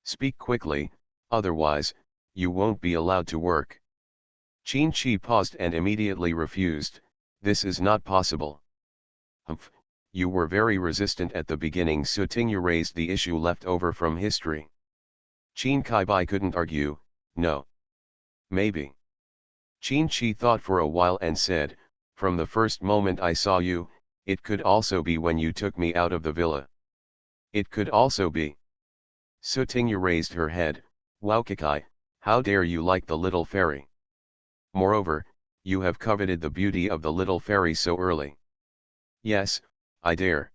Speak quickly, otherwise, you won't be allowed to work. Qinchi paused and immediately refused, this is not possible. Humph, you were very resistant at the beginning. Sutingyu raised the issue left over from history. Qinkai couldn't argue, no. Maybe. Qinchi thought for a while and said, from the first moment I saw you, it could also be when you took me out of the villa. It could also be. Sutingyu raised her head, wow Kikai, how dare you like the little fairy? Moreover, you have coveted the beauty of the little fairy so early. Yes, I dare.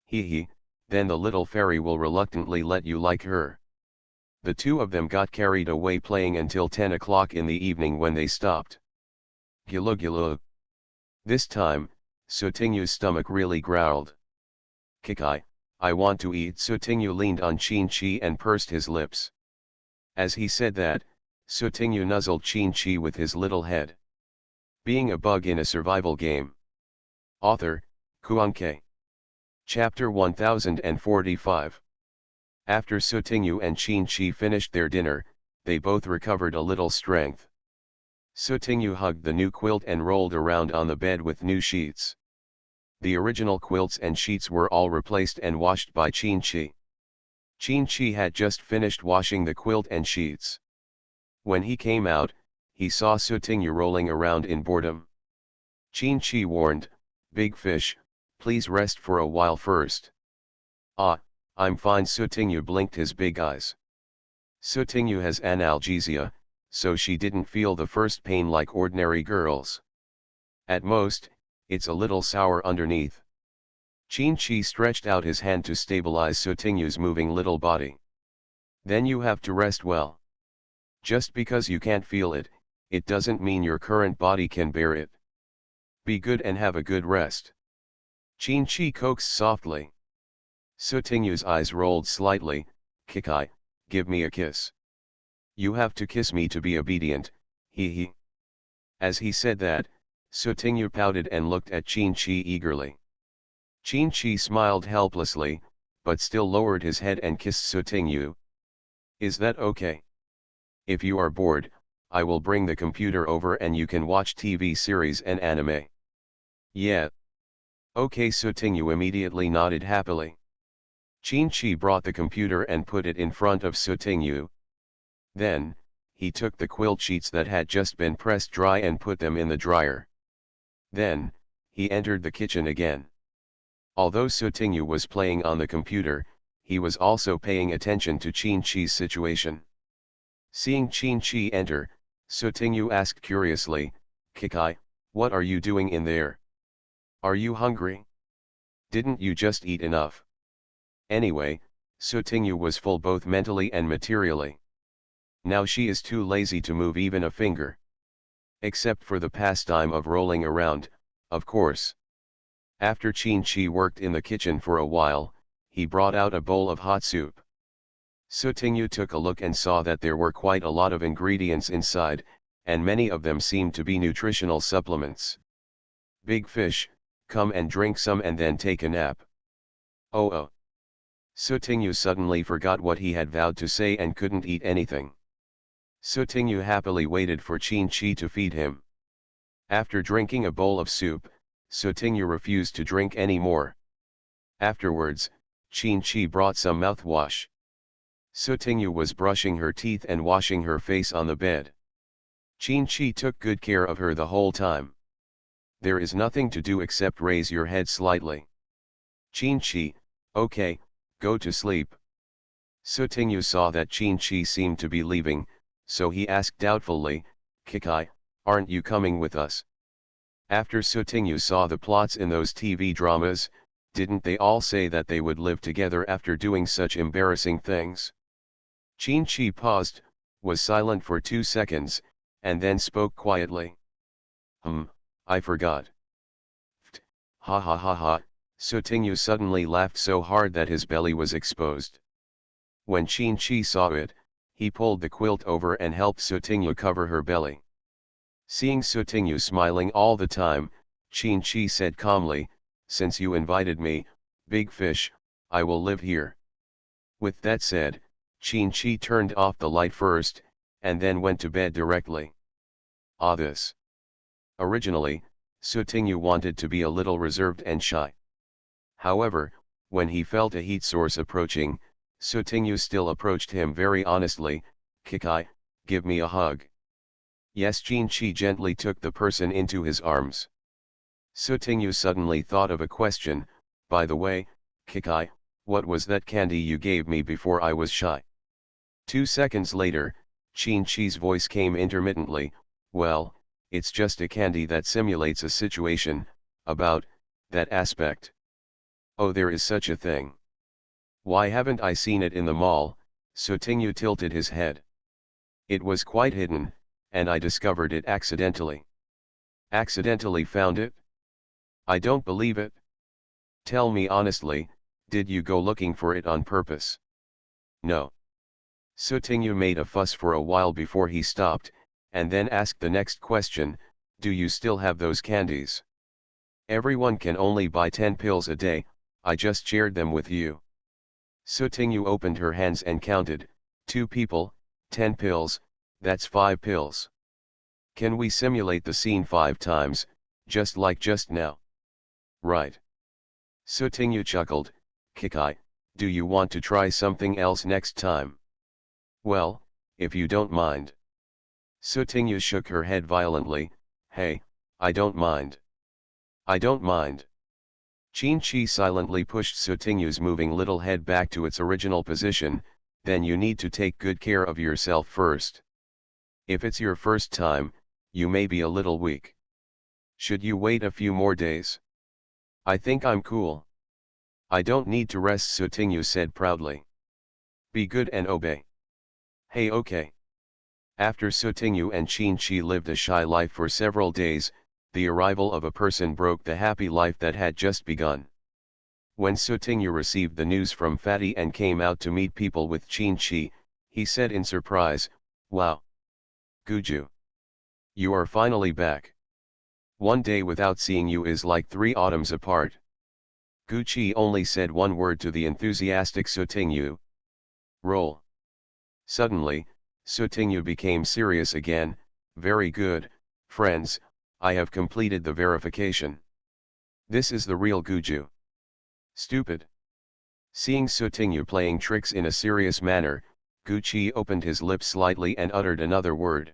Hee, then the little fairy will reluctantly let you like her. The two of them got carried away playing until 10 o'clock in the evening when they stopped. Gilu. This time, Sutingyu's stomach really growled. Kikai, I want to eat. Sutingyu leaned on Qinchi and pursed his lips. As he said that, Sutingyu nuzzled Qinchi with his little head. Being a bug in a survival game. Author, Kuanke. Chapter 1045. After Sutingyu and Qinchi finished their dinner, they both recovered a little strength. Sutingyu hugged the new quilt and rolled around on the bed with new sheets. The original quilts and sheets were all replaced and washed by Qinchi. Qinchi had just finished washing the quilt and sheets. When he came out, he saw Sutingyu rolling around in boredom. Qinchi warned, Big fish, please rest for a while first. Ah, I'm fine. Sutingyu blinked his big eyes. Sutingyu has analgesia, so she didn't feel the first pain like ordinary girls. At most, it's a little sour underneath. Qinchi stretched out his hand to stabilize Sutingyu's moving little body. Then you have to rest well. Just because you can't feel it, it doesn't mean your current body can bear it. Be good and have a good rest. Qinchi coaxed softly. Sotingyu's eyes rolled slightly. Kikai, give me a kiss. You have to kiss me to be obedient, he. As he said that, Sotingyu pouted and looked at Qin-Chi eagerly. Qin-Chi smiled helplessly, but still lowered his head and kissed Sotingyu. Is that okay? If you are bored, I will bring the computer over and you can watch TV series and anime. Yeah. Okay, Sotingyu immediately nodded happily. Qin-Chi brought the computer and put it in front of Sotingyu. Then, he took the quilt sheets that had just been pressed dry and put them in the dryer. Then, he entered the kitchen again. Although Sotingyu was playing on the computer, he was also paying attention to Qin-Chi's situation. Seeing Qin-Chi enter, Sotingyu asked curiously, Kikai, what are you doing in there? Are you hungry? Didn't you just eat enough? Anyway, Sotingyu was full both mentally and materially. Now she is too lazy to move even a finger. Except for the pastime of rolling around, of course. After Qin-Chi worked in the kitchen for a while, he brought out a bowl of hot soup. Sotingyu took a look and saw that there were quite a lot of ingredients inside, and many of them seemed to be nutritional supplements. Big fish, come and drink some and then take a nap. Oh. Sotingyu suddenly forgot what he had vowed to say and couldn't eat anything. Sotingyu happily waited for Qin-Chi to feed him. After drinking a bowl of soup, Sotingyu refused to drink any more. Afterwards, Qin-Chi brought some mouthwash. Sotingyu was brushing her teeth and washing her face on the bed. Qin-Chi took good care of her the whole time. There is nothing to do except raise your head slightly. Qin-Chi, okay, go to sleep. Sotingyu saw that Qin-Chi seemed to be leaving, so he asked doubtfully, Kikai, aren't you coming with us? After Sotingyu saw the plots in those TV dramas, didn't they all say that they would live together after doing such embarrassing things? Qin-Chi paused, was silent for 2 seconds, and then spoke quietly. I forgot. Ha ha ha ha, Sotingyu suddenly laughed so hard that his belly was exposed. When Qin-Chi saw it, he pulled the quilt over and helped Sotingyu cover her belly. Seeing Sotingyu smiling all the time, Qin-Chi said calmly, since you invited me, big fish, I will live here. With that said, Qin-Chi turned off the light first, and then went to bed directly. This. Originally, Sotingyu wanted to be a little reserved and shy. However, when he felt a heat source approaching, Sotingyu still approached him very honestly, Kikai, give me a hug. Yes, Qin-Chi gently took the person into his arms. Sotingyu suddenly thought of a question, by the way, Kikai, what was that candy you gave me before I was shy? 2 seconds later, Qin-Chi's voice came intermittently, well, it's just a candy that simulates a situation, about, that aspect. Oh, there is such a thing. Why haven't I seen it in the mall? Sotingyu tilted his head. It was quite hidden, and I discovered it accidentally. Accidentally found it? I don't believe it. Tell me honestly, did you go looking for it on purpose? No. Sotingyu made a fuss for a while before he stopped, and then asked the next question, do you still have those candies? Everyone can only buy 10 pills a day, I just shared them with you. Sotingyu opened her hands and counted, 2 people, 10 pills, that's 5 pills. Can we simulate the scene 5 times, just like just now? Right. Sotingyu chuckled, Kikai, do you want to try something else next time? Well, if you don't mind. Sotingyu shook her head violently, hey, I don't mind. I don't mind. Qin-Chi silently pushed Sotingyu's moving little head back to its original position, then you need to take good care of yourself first. If it's your first time, you may be a little weak. Should you wait a few more days? I think I'm cool. I don't need to rest, Sotingyu said proudly. Be good and obey. Hey, okay. After Sotingyu and Qin-Chi lived a shy life for several days, the arrival of a person broke the happy life that had just begun. When Sutingyu received the news from Fatty and came out to meet people with Qin-Chi, he said in surprise, "Wow! Guju! You are finally back. One day without seeing you is like 3 autumns apart." Gucci only said one word to the enthusiastic Sutingyu. "Roll." Suddenly, Sutingyu became serious again. "Very good, friends, I have completed the verification. This is the real Guju." "Stupid." Seeing Sutingyu playing tricks in a serious manner, Gucci opened his lips slightly and uttered another word.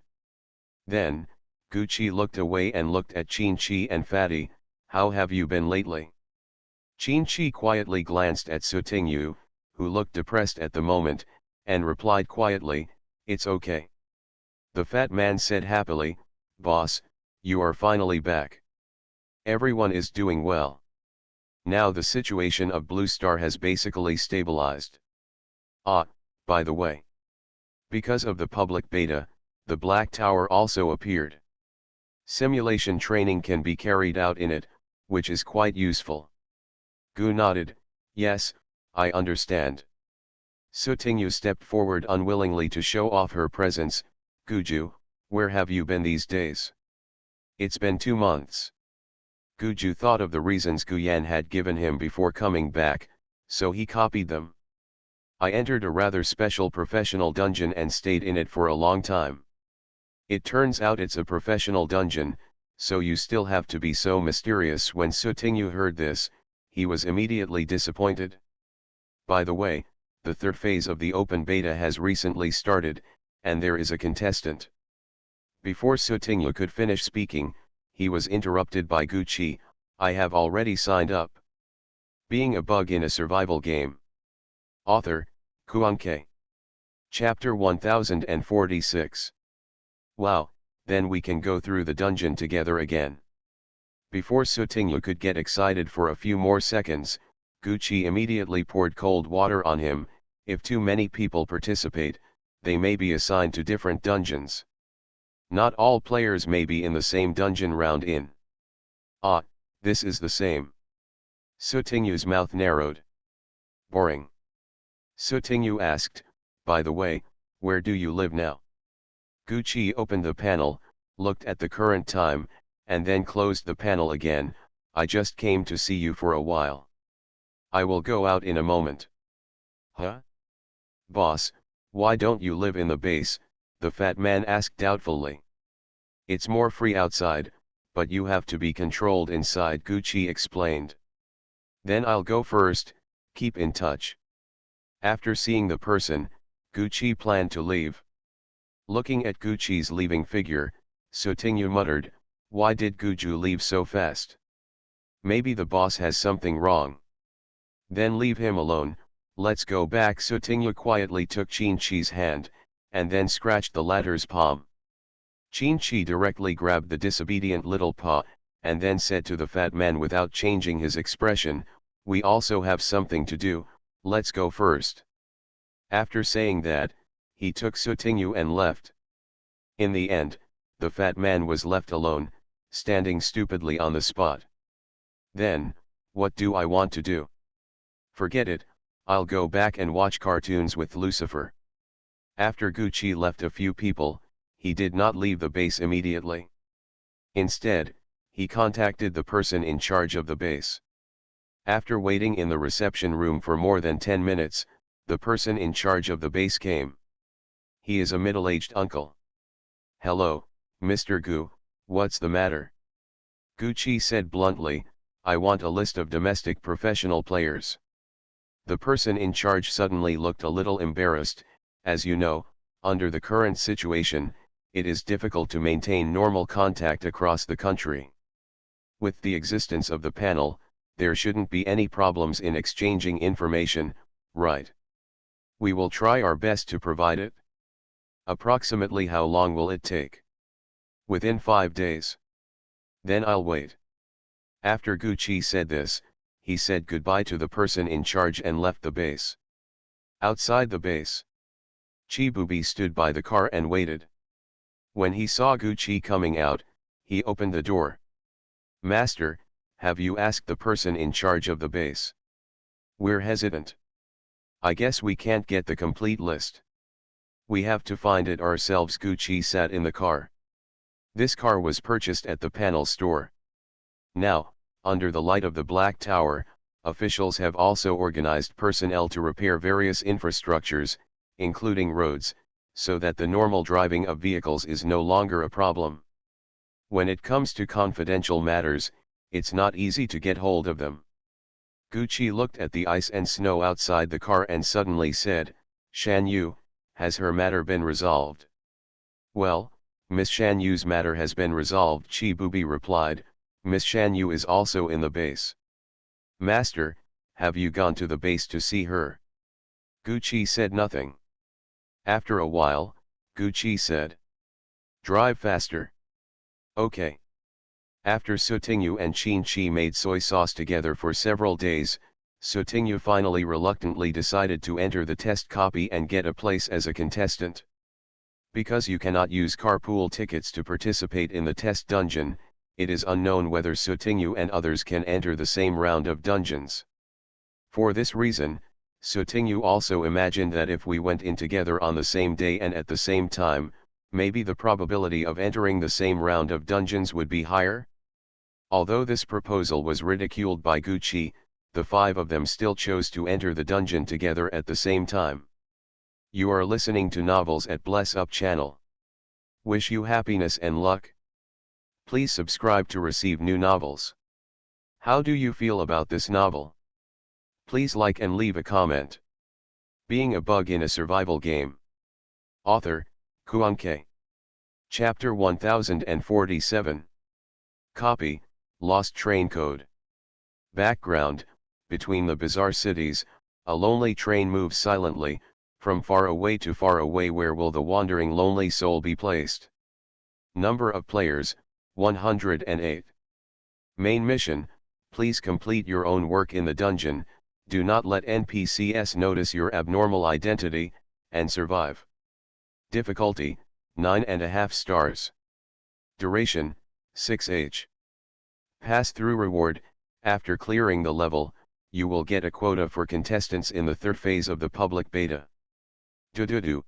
Then, Gucci looked away and looked at Qin-Chi and Fatty. "How have you been lately?" Qin-Chi quietly glanced at Sutingyu, who looked depressed at the moment, and replied quietly, "It's okay." The fat man said happily, "Boss, you are finally back. Everyone is doing well. Now the situation of Blue Star has basically stabilized. Ah, by the way. Because of the public beta, the Black Tower also appeared. Simulation training can be carried out in it, which is quite useful." Gu nodded, "Yes, I understand." Sutingyu stepped forward unwillingly to show off her presence. "Guju, where have you been these days?" "It's been 2 months." Guju thought of the reasons Guyan had given him before coming back, so he copied them. "I entered a rather special professional dungeon and stayed in it for a long time." "It turns out it's a professional dungeon, so you still have to be so mysterious." When Sutingyu heard this, he was immediately disappointed. "By the way, the 3rd phase of the open beta has recently started, and there is a contestant." Before Sutingyu could finish speaking, he was interrupted by Gucci. "I have already signed up." Being a bug in a survival game. Author, Kuanke. Chapter 1046. "Wow, then we can go through the dungeon together again." Before Sutingyu could get excited for a few more seconds, Gucci immediately poured cold water on him. "If too many people participate, they may be assigned to different dungeons. Not all players may be in the same dungeon round in." "Ah, this is the same." Sutingyu's mouth narrowed. "Boring." Sutingyu asked, "By the way, where do you live now?" Gucci opened the panel, looked at the current time, and then closed the panel again. "I just came to see you for a while. I will go out in a moment." "Huh? Boss, why don't you live in the base?" the fat man asked doubtfully. "It's more free outside, but you have to be controlled inside," Gucci explained. "Then I'll go first, keep in touch." After seeing the person, Gucci planned to leave. Looking at Gucci's leaving figure, Sutingyu muttered, "Why did Guju leave so fast? Maybe the boss has something wrong. Then leave him alone, let's go back." Sutingyu quietly took Qin-Chi's hand, and then scratched the latter's palm. Qin-Chi directly grabbed the disobedient little paw, and then said to the fat man without changing his expression, "We also have something to do, let's go first." After saying that, he took Sutingyu and left. In the end, the fat man was left alone, standing stupidly on the spot. "Then, what do I want to do? Forget it, I'll go back and watch cartoons with Lucifer." After Gucci left a few people, he did not leave the base immediately. Instead, he contacted the person in charge of the base. After waiting in the reception room for more than 10 minutes, the person in charge of the base came. He is a middle-aged uncle. "Hello, Mr. Gu, what's the matter?" Gucci said bluntly, "I want a list of domestic professional players." The person in charge suddenly looked a little embarrassed. "As you know, under the current situation, it is difficult to maintain normal contact across the country. With the existence of the panel, there shouldn't be any problems in exchanging information, right? We will try our best to provide it." "Approximately how long will it take?" "Within 5 days. Then I'll wait." After Gucci said this, he said goodbye to the person in charge and left the base. Outside the base, Chibubi stood by the car and waited. When he saw Gucci coming out, he opened the door. "Master, have you asked the person in charge of the base?" We're hesitant. I guess we can't get the complete list. We have to find it ourselves. Gucci sat in the car. This car was purchased at the panel store. Now, under the light of the Black Tower, officials have also organized personnel to repair various infrastructures, including roads, so that the normal driving of vehicles is no longer a problem. When it comes to confidential matters, it's not easy to get hold of them. Gucci looked at the ice and snow outside the car and suddenly said, "Shan Yu, has her matter been resolved?" "Well, Miss Shan Yu's matter has been resolved," Chi Bubi replied. "Miss Shan Yu is also in the base." "Master, have you gone to the base to see her?" Gucci said nothing. After a while, Gucci said, "Drive faster." "Okay." After Sutingyu and Qin Chi made soy sauce together for several days, Sutingyu finally reluctantly decided to enter the test copy and get a place as a contestant. Because you cannot use carpool tickets to participate in the test dungeon, it is unknown whether Sutingyu and others can enter the same round of dungeons. For this reason, Sutingyu also imagined that if we went in together on the same day and at the same time, maybe the probability of entering the same round of dungeons would be higher. Although this proposal was ridiculed by Gucci, the 5 of them still chose to enter the dungeon together at the same time. You are listening to Novels at Bless Up channel. Wish you happiness and luck. Please subscribe to receive new novels. How do you feel about this novel? Please like and leave a comment. Being a Bug in a Survival Game. Author, Kuanke. Chapter 1047. Copy, Lost Train Code. Background: between the bizarre cities, a lonely train moves silently, from far away to far away. Where will the wandering lonely soul be placed? Number of players, 108. Main mission: please complete your own work in the dungeon, do not let NPCs notice your abnormal identity, and survive. Difficulty, 9.5 stars. Duration, 6h. Pass-through reward: after clearing the level, you will get a quota for contestants in the third phase of the public beta. Do.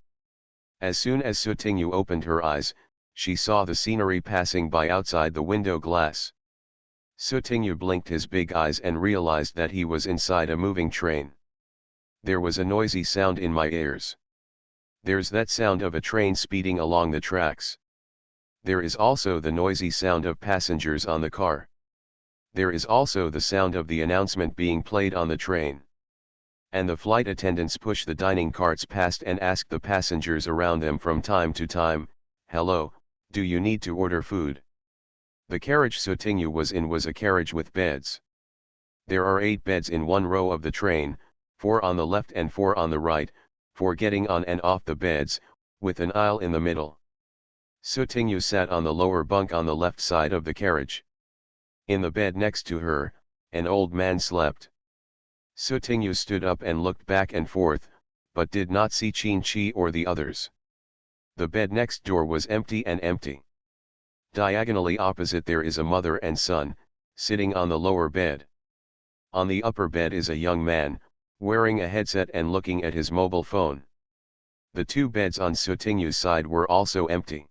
As soon as Sutingyu opened her eyes, she saw the scenery passing by outside the window glass. Sutingyu blinked his big eyes and realized that he was inside a moving train. There was a noisy sound in my ears. There's that sound of a train speeding along the tracks. There is also the noisy sound of passengers on the car. There is also the sound of the announcement being played on the train. And the flight attendants push the dining carts past and ask the passengers around them from time to time, "Hello, do you need to order food?" The carriage Sutingyu was in was a carriage with beds. There are 8 beds in one row of the train, 4 on the left and 4 on the right, for getting on and off the beds, with an aisle in the middle. Sutingyu sat on the lower bunk on the left side of the carriage. In the bed next to her, an old man slept. Sutingyu stood up and looked back and forth, but did not see Qin Chi or the others. The bed next door was empty and empty. Diagonally opposite there is a mother and son, sitting on the lower bed. On the upper bed is a young man, wearing a headset and looking at his mobile phone. The 2 beds on Sutingyu's side were also empty.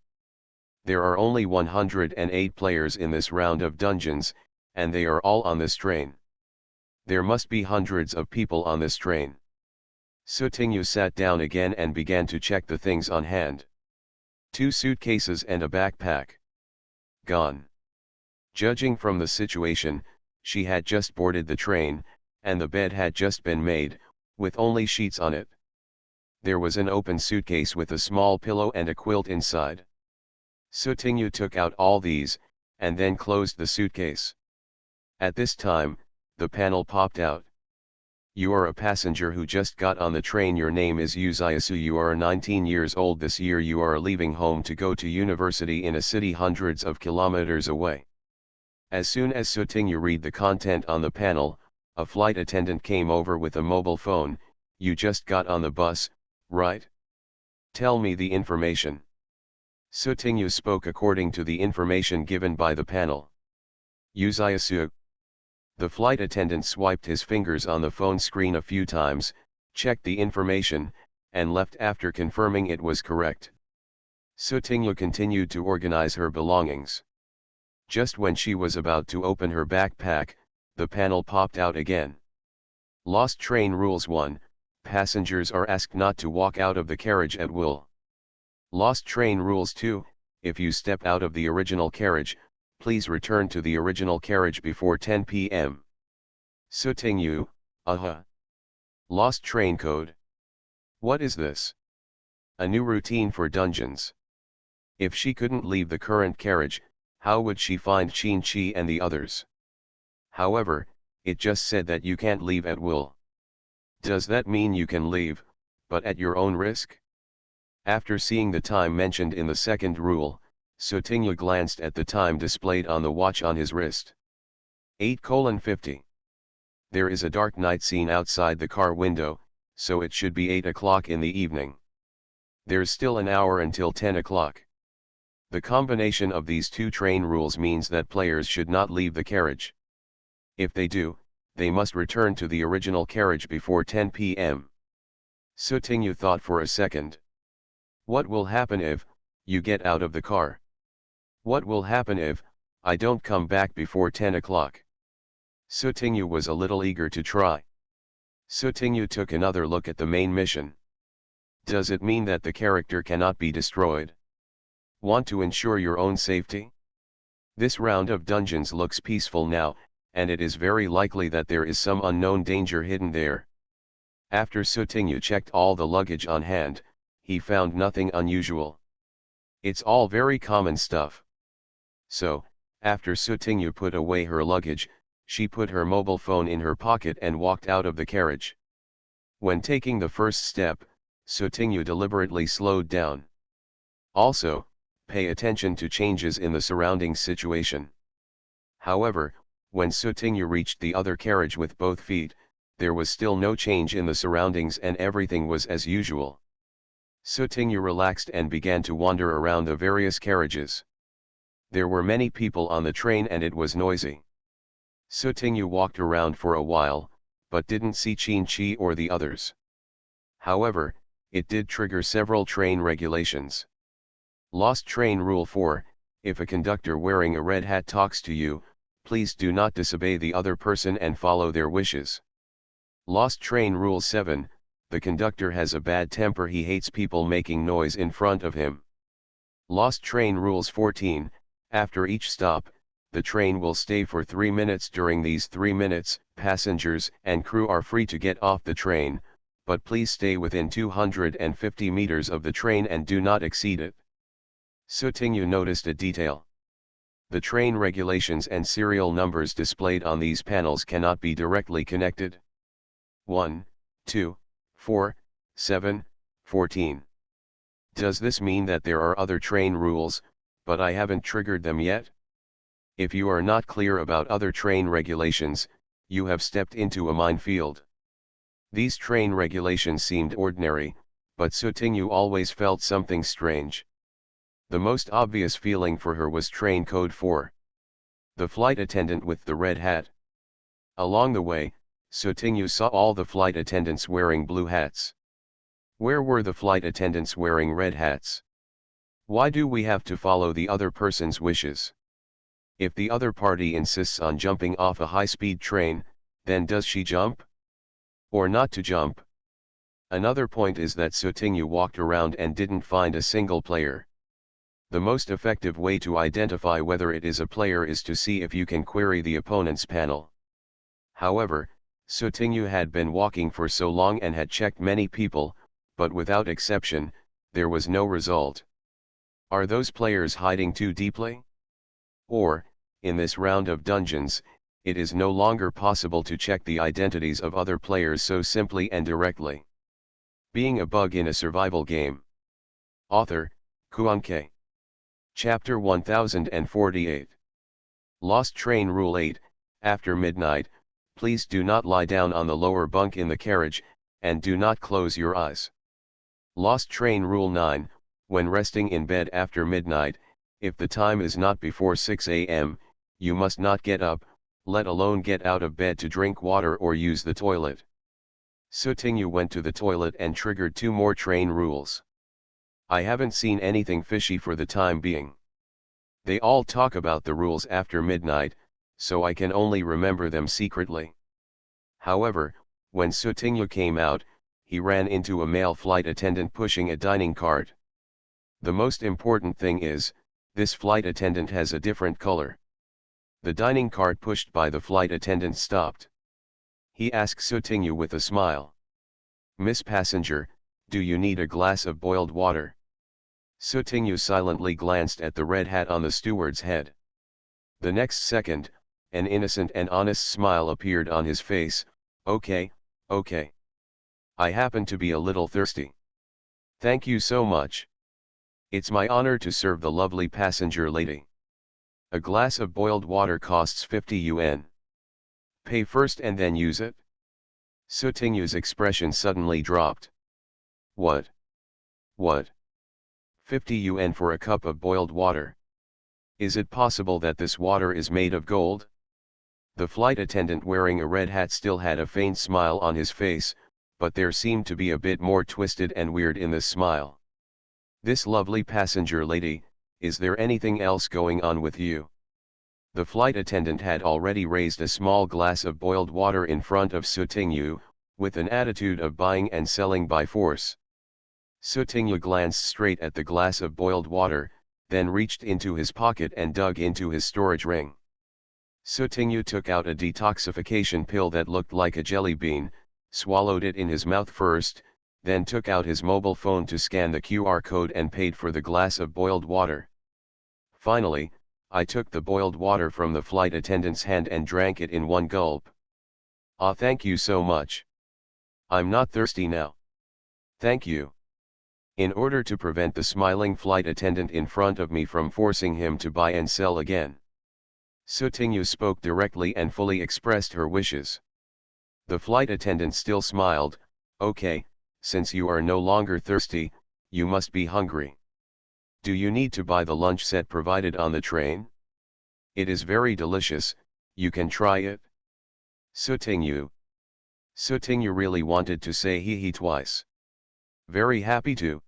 There are only 108 players in this round of dungeons, and they are all on this train. There must be hundreds of people on this train. Sutingyu sat down again and began to check the things on hand. 2 suitcases and a backpack. Gone. Judging from the situation, she had just boarded the train, and the bed had just been made, with only sheets on it. There was an open suitcase with a small pillow and a quilt inside. Sutingyu took out all these, and then closed the suitcase. At this time, the panel popped out. You are a passenger who just got on the train. Your name is Yuzayasu. You are 19 years old. This year you are leaving home to go to university in a city hundreds of kilometers away. As soon as Sutingyu read the content on the panel, a flight attendant came over with a mobile phone. You just got on the bus, right? Tell me the information. Sutingyu spoke according to the information given by the panel. Yuzayasu. The flight attendant swiped his fingers on the phone screen a few times, checked the information, and left after confirming it was correct. Sutingyu continued to organize her belongings. Just when she was about to open her backpack, the panel popped out again. Lost Train Rules 1, Passengers are asked not to walk out of the carriage at will. Lost Train Rules 2, if you step out of the original carriage, please return to the original carriage before 10 p.m. Sutingyu, Lost Train Code. What is this? A new routine for dungeons. If she couldn't leave the current carriage, how would she find Qin-Chi and the others? However, it just said that you can't leave at will. Does that mean you can leave, but at your own risk? After seeing the time mentioned in the second rule, Sutingyu glanced at the time displayed on the watch on his wrist. 8:50. There is a dark night scene outside the car window, so it should be 8 o'clock in the evening. There's still an hour until 10 o'clock. The combination of these two train rules means that players should not leave the carriage. If they do, they must return to the original carriage before 10 p.m. Sutingyu thought for a second. What will happen if you get out of the car? What will happen if I don't come back before 10 o'clock? Sutingyu was a little eager to try. Sutingyu took another look at the main mission. Does it mean that the character cannot be destroyed? Want to ensure your own safety? This round of dungeons looks peaceful now, and it is very likely that there is some unknown danger hidden there. After Sutingyu checked all the luggage on hand, he found nothing unusual. It's all very common stuff. So, after Sutingyu put away her luggage, she put her mobile phone in her pocket and walked out of the carriage. When taking the first step, Sutingyu deliberately slowed down. Also, pay attention to changes in the surrounding situation. However, when Sutingyu reached the other carriage with both feet, there was still no change in the surroundings and everything was as usual. Sutingyu relaxed and began to wander around the various carriages. There were many people on the train and it was noisy. Sutingyu walked around for a while, but didn't see Qin-Chi or the others. However, it did trigger several train regulations. Lost Train Rule 4, if a conductor wearing a red hat talks to you, please do not disobey the other person and follow their wishes. Lost Train Rule 7, the conductor has a bad temper, he hates people making noise in front of him. Lost Train Rules 14, after each stop, the train will stay for 3 minutes. During these 3 minutes, passengers and crew are free to get off the train, but please stay within 250 meters of the train and do not exceed it. Sutingyu noticed a detail. The train regulations and serial numbers displayed on these panels cannot be directly connected. 1, 2, 4, 7, 14. Does this mean that there are other train rules, but I haven't triggered them yet? If you are not clear about other train regulations, you have stepped into a minefield. These train regulations seemed ordinary, but Sutingyu always felt something strange. The most obvious feeling for her was train code 4. The flight attendant with the red hat. Along the way, Sutingyu saw all the flight attendants wearing blue hats. Where were the flight attendants wearing red hats? Why do we have to follow the other person's wishes? If the other party insists on jumping off a high-speed train, then does she jump? Or not to jump? Another point is that Sutingyu walked around and didn't find a single player. The most effective way to identify whether it is a player is to see if you can query the opponent's panel. However, Sutingyu had been walking for so long and had checked many people, but without exception, there was no result. Are those players hiding too deeply? Or, in this round of dungeons, it is no longer possible to check the identities of other players so simply and directly. Being a bug in a survival game. Author, Kuan-Kei. Chapter 1048. Lost Train Rule 8, after midnight, please do not lie down on the lower bunk in the carriage, and do not close your eyes. Lost Train Rule 9, when resting in bed after midnight, if the time is not before 6 a.m., you must not get up, let alone get out of bed to drink water or use the toilet. Sutinyu went to the toilet and triggered 2 more train rules. I haven't seen anything fishy for the time being. They all talk about the rules after midnight, so I can only remember them secretly. However, when Sutinyu came out, he ran into a male flight attendant pushing a dining cart. The most important thing is, this flight attendant has a different color. The dining cart pushed by the flight attendant stopped. He asked Sutinyu with a smile. "Miss Passenger, do you need a glass of boiled water?" Sutinyu silently glanced at the red hat on the steward's head. The next second, an innocent and honest smile appeared on his face. Okay. I happen to be a little thirsty. Thank you so much. It's my honor to serve the lovely passenger lady. A glass of boiled water costs 50 yuan. Pay first and then use it. Sutinyu's expression suddenly dropped. What? 50 yuan for a cup of boiled water? Is it possible that this water is made of gold? The flight attendant wearing a red hat still had a faint smile on his face, but there seemed to be a bit more twisted and weird in this smile. This lovely passenger lady, is there anything else going on with you? The flight attendant had already raised a small glass of boiled water in front of Sutinyu, with an attitude of buying and selling by force. Sutinyu glanced straight at the glass of boiled water, then reached into his pocket and dug into his storage ring. Sutinyu took out a detoxification pill that looked like a jelly bean, swallowed it in his mouth first, then took out his mobile phone to scan the QR code and paid for the glass of boiled water. Finally, I took the boiled water from the flight attendant's hand and drank it in one gulp. Ah, thank you so much. I'm not thirsty now. Thank you. In order to prevent the smiling flight attendant in front of me from forcing him to buy and sell again, Sutinyu spoke directly and fully expressed her wishes. The flight attendant still smiled. Okay, since you are no longer thirsty, you must be hungry. Do you need to buy the lunch set provided on the train? It is very delicious, you can try it. Sutinyu really wanted to say hee twice. Very happy to.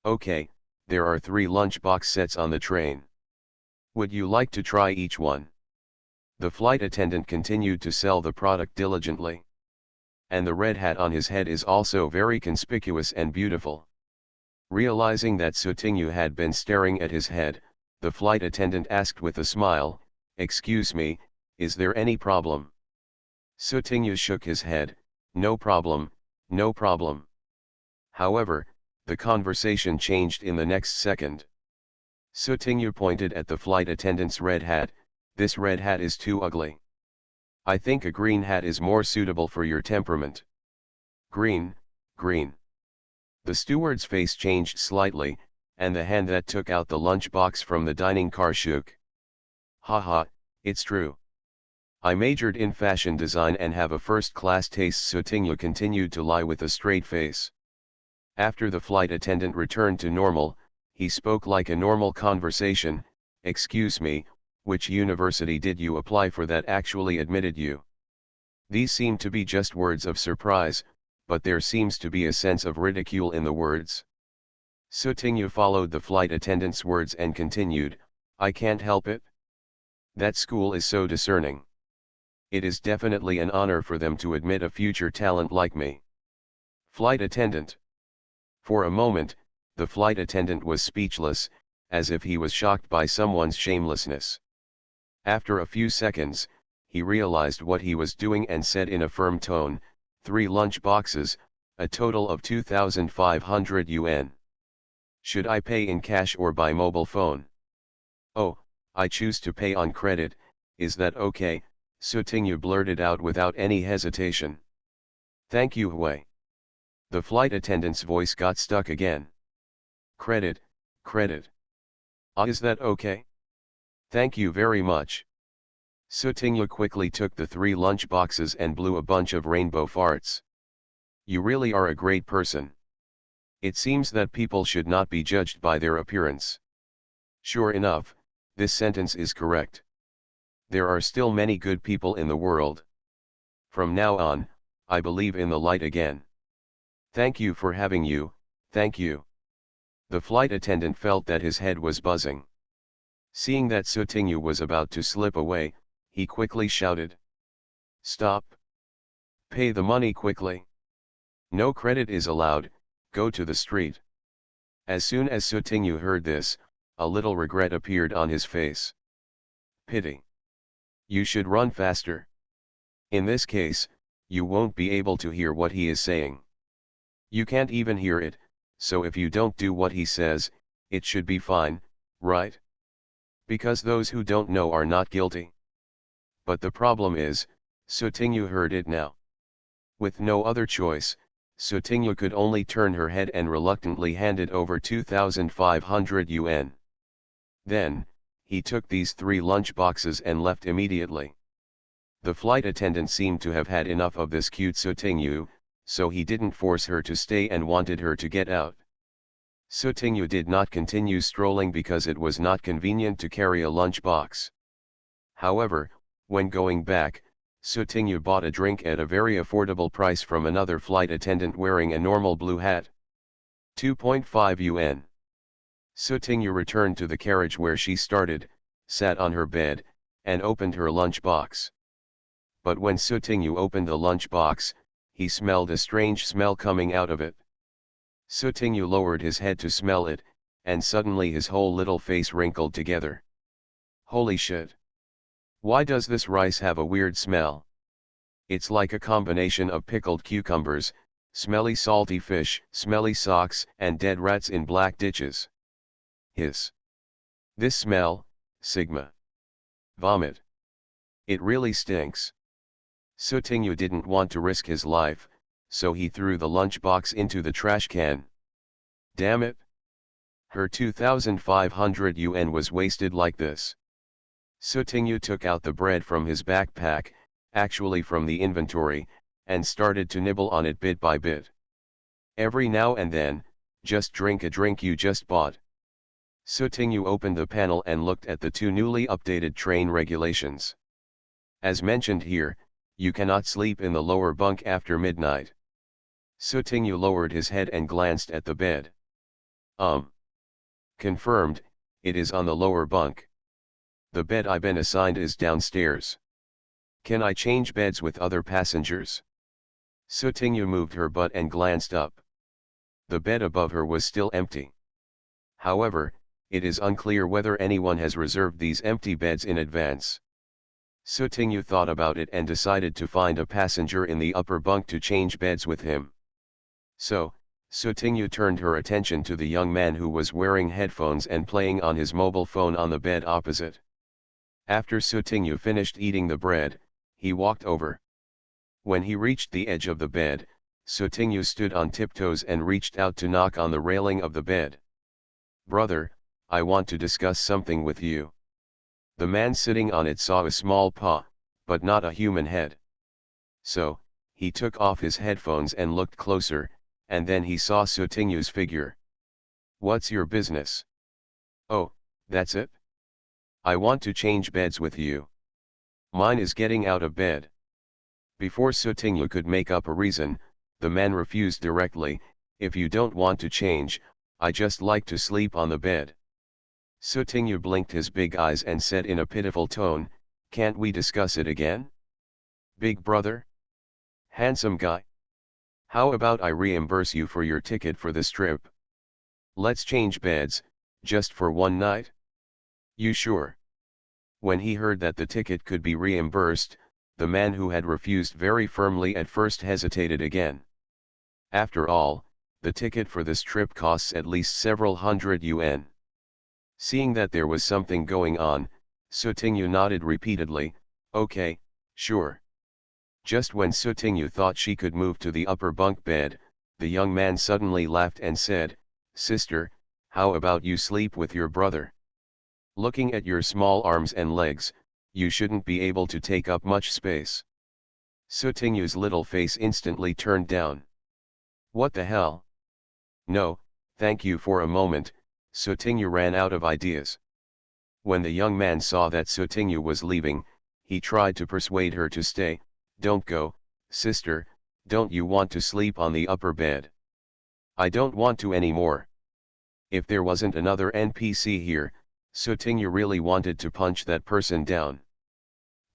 Okay, there are 3 lunchbox sets on the train. Would you like to try each one? The flight attendant continued to sell the product diligently. And the red hat on his head is also very conspicuous and beautiful. Realizing that Sutinyu had been staring at his head, the flight attendant asked with a smile, "Excuse me, is there any problem?" Sutinyu shook his head, no problem. However, the conversation changed in the next second. Sutinyu pointed at the flight attendant's red hat. This red hat is too ugly. I think a green hat is more suitable for your temperament. Green. The steward's face changed slightly, and the hand that took out the lunchbox from the dining car shook. Haha, it's true. I majored in fashion design and have a first-class taste. Sutinyu continued to lie with a straight face. After the flight attendant returned to normal, he spoke like a normal conversation. Excuse me, which university did you apply for that actually admitted you? These seem to be just words of surprise, but there seems to be a sense of ridicule in the words. Sutinyu followed the flight attendant's words and continued, I can't help it. That school is so discerning. It is definitely an honor for them to admit a future talent like me. Flight attendant. For a moment, the flight attendant was speechless, as if he was shocked by someone's shamelessness. After a few seconds, he realized what he was doing and said in a firm tone, 3 lunch boxes, a total of 2,500 yuan. Should I pay in cash or by mobile phone? Oh, I choose to pay on credit, is that okay? Sutinyu blurted out without any hesitation. Thank you Hui. The flight attendant's voice got stuck again. Credit. Ah, is that okay? Thank you very much. Sutinyu quickly took the 3 lunch boxes and blew a bunch of rainbow farts. You really are a great person. It seems that people should not be judged by their appearance. Sure enough, this sentence is correct. There are still many good people in the world. From now on, I believe in the light again. Thank you for having you, thank you. The flight attendant felt that his head was buzzing. Seeing that Sutinyu was about to slip away, he quickly shouted. Stop! Pay the money quickly. No credit is allowed, go to the street. As soon as Sutinyu heard this, a little regret appeared on his face. Pity. You should run faster. In this case, you won't be able to hear what he is saying. You can't even hear it, so if you don't do what he says, it should be fine, right? Because those who don't know are not guilty. But the problem is, Sutinyu heard it now. With no other choice, Sutinyu could only turn her head and reluctantly handed over 2,500 yuan. Then, he took these 3 lunch boxes and left immediately. The flight attendant seemed to have had enough of this cute Sutinyu, so he didn't force her to stay and wanted her to get out. Sutinyu did not continue strolling because it was not convenient to carry a lunch box. However, when going back, Sutinyu bought a drink at a very affordable price from another flight attendant wearing a normal blue hat. 2.5 yuan. Sutinyu returned to the carriage where she started, sat on her bed, and opened her lunch box. But when Sutinyu opened the lunch box, he smelled a strange smell coming out of it. Sutinyu lowered his head to smell it, and suddenly his whole little face wrinkled together. Holy shit! Why does this rice have a weird smell? It's like a combination of pickled cucumbers, smelly salty fish, smelly socks, and dead rats in black ditches. Hiss. This smell, Sigma. Vomit. It really stinks. Sutinyu didn't want to risk his life, so he threw the lunchbox into the trash can. Damn it! Her 2,500 yuan was wasted like this. Sutinyu took out the bread from his backpack, actually from the inventory, and started to nibble on it bit by bit. Every now and then, just drink a drink you just bought. Sutinyu opened the panel and looked at the 2 newly updated train regulations. As mentioned here, you cannot sleep in the lower bunk after midnight. Sutinyu lowered his head and glanced at the bed. Confirmed, it is on the lower bunk. The bed I've been assigned is downstairs. Can I change beds with other passengers? Sutinyu moved her butt and glanced up. The bed above her was still empty. However, it is unclear whether anyone has reserved these empty beds in advance. Sutinyu thought about it and decided to find a passenger in the upper bunk to change beds with him. So, Sutinyu turned her attention to the young man who was wearing headphones and playing on his mobile phone on the bed opposite. After Sutinyu finished eating the bread, he walked over. When he reached the edge of the bed, Sutinyu stood on tiptoes and reached out to knock on the railing of the bed. Brother, I want to discuss something with you. The man sitting on it saw a small paw, but not a human head. So, he took off his headphones and looked closer, and then he saw Sutinyu's figure. What's your business? Oh, that's it? I want to change beds with you. Mine is getting out of bed. Before Sutinyu could make up a reason, the man refused directly. If you don't want to change, I just like to sleep on the bed. Sutinyu blinked his big eyes and said in a pitiful tone, can't we discuss it again? Big brother? Handsome guy? How about I reimburse you for your ticket for this trip? Let's change beds, just for one night? You sure? When he heard that the ticket could be reimbursed, the man who had refused very firmly at first hesitated again. After all, the ticket for this trip costs at least several hundred yuan. Seeing that there was something going on, Sutinyu nodded repeatedly, okay, sure. Just when Sutinyu thought she could move to the upper bunk bed, the young man suddenly laughed and said, Sister, how about you sleep with your brother? Looking at your small arms and legs, you shouldn't be able to take up much space. Sutinyu's little face instantly turned down. What the hell? No, thank you. For a moment, Sutinyu ran out of ideas. When the young man saw that Sutinyu was leaving, he tried to persuade her to stay. "Don't go, sister, don't you want to sleep on the upper bed?" "I don't want to anymore." If there wasn't another NPC here, Sutinyu really wanted to punch that person down.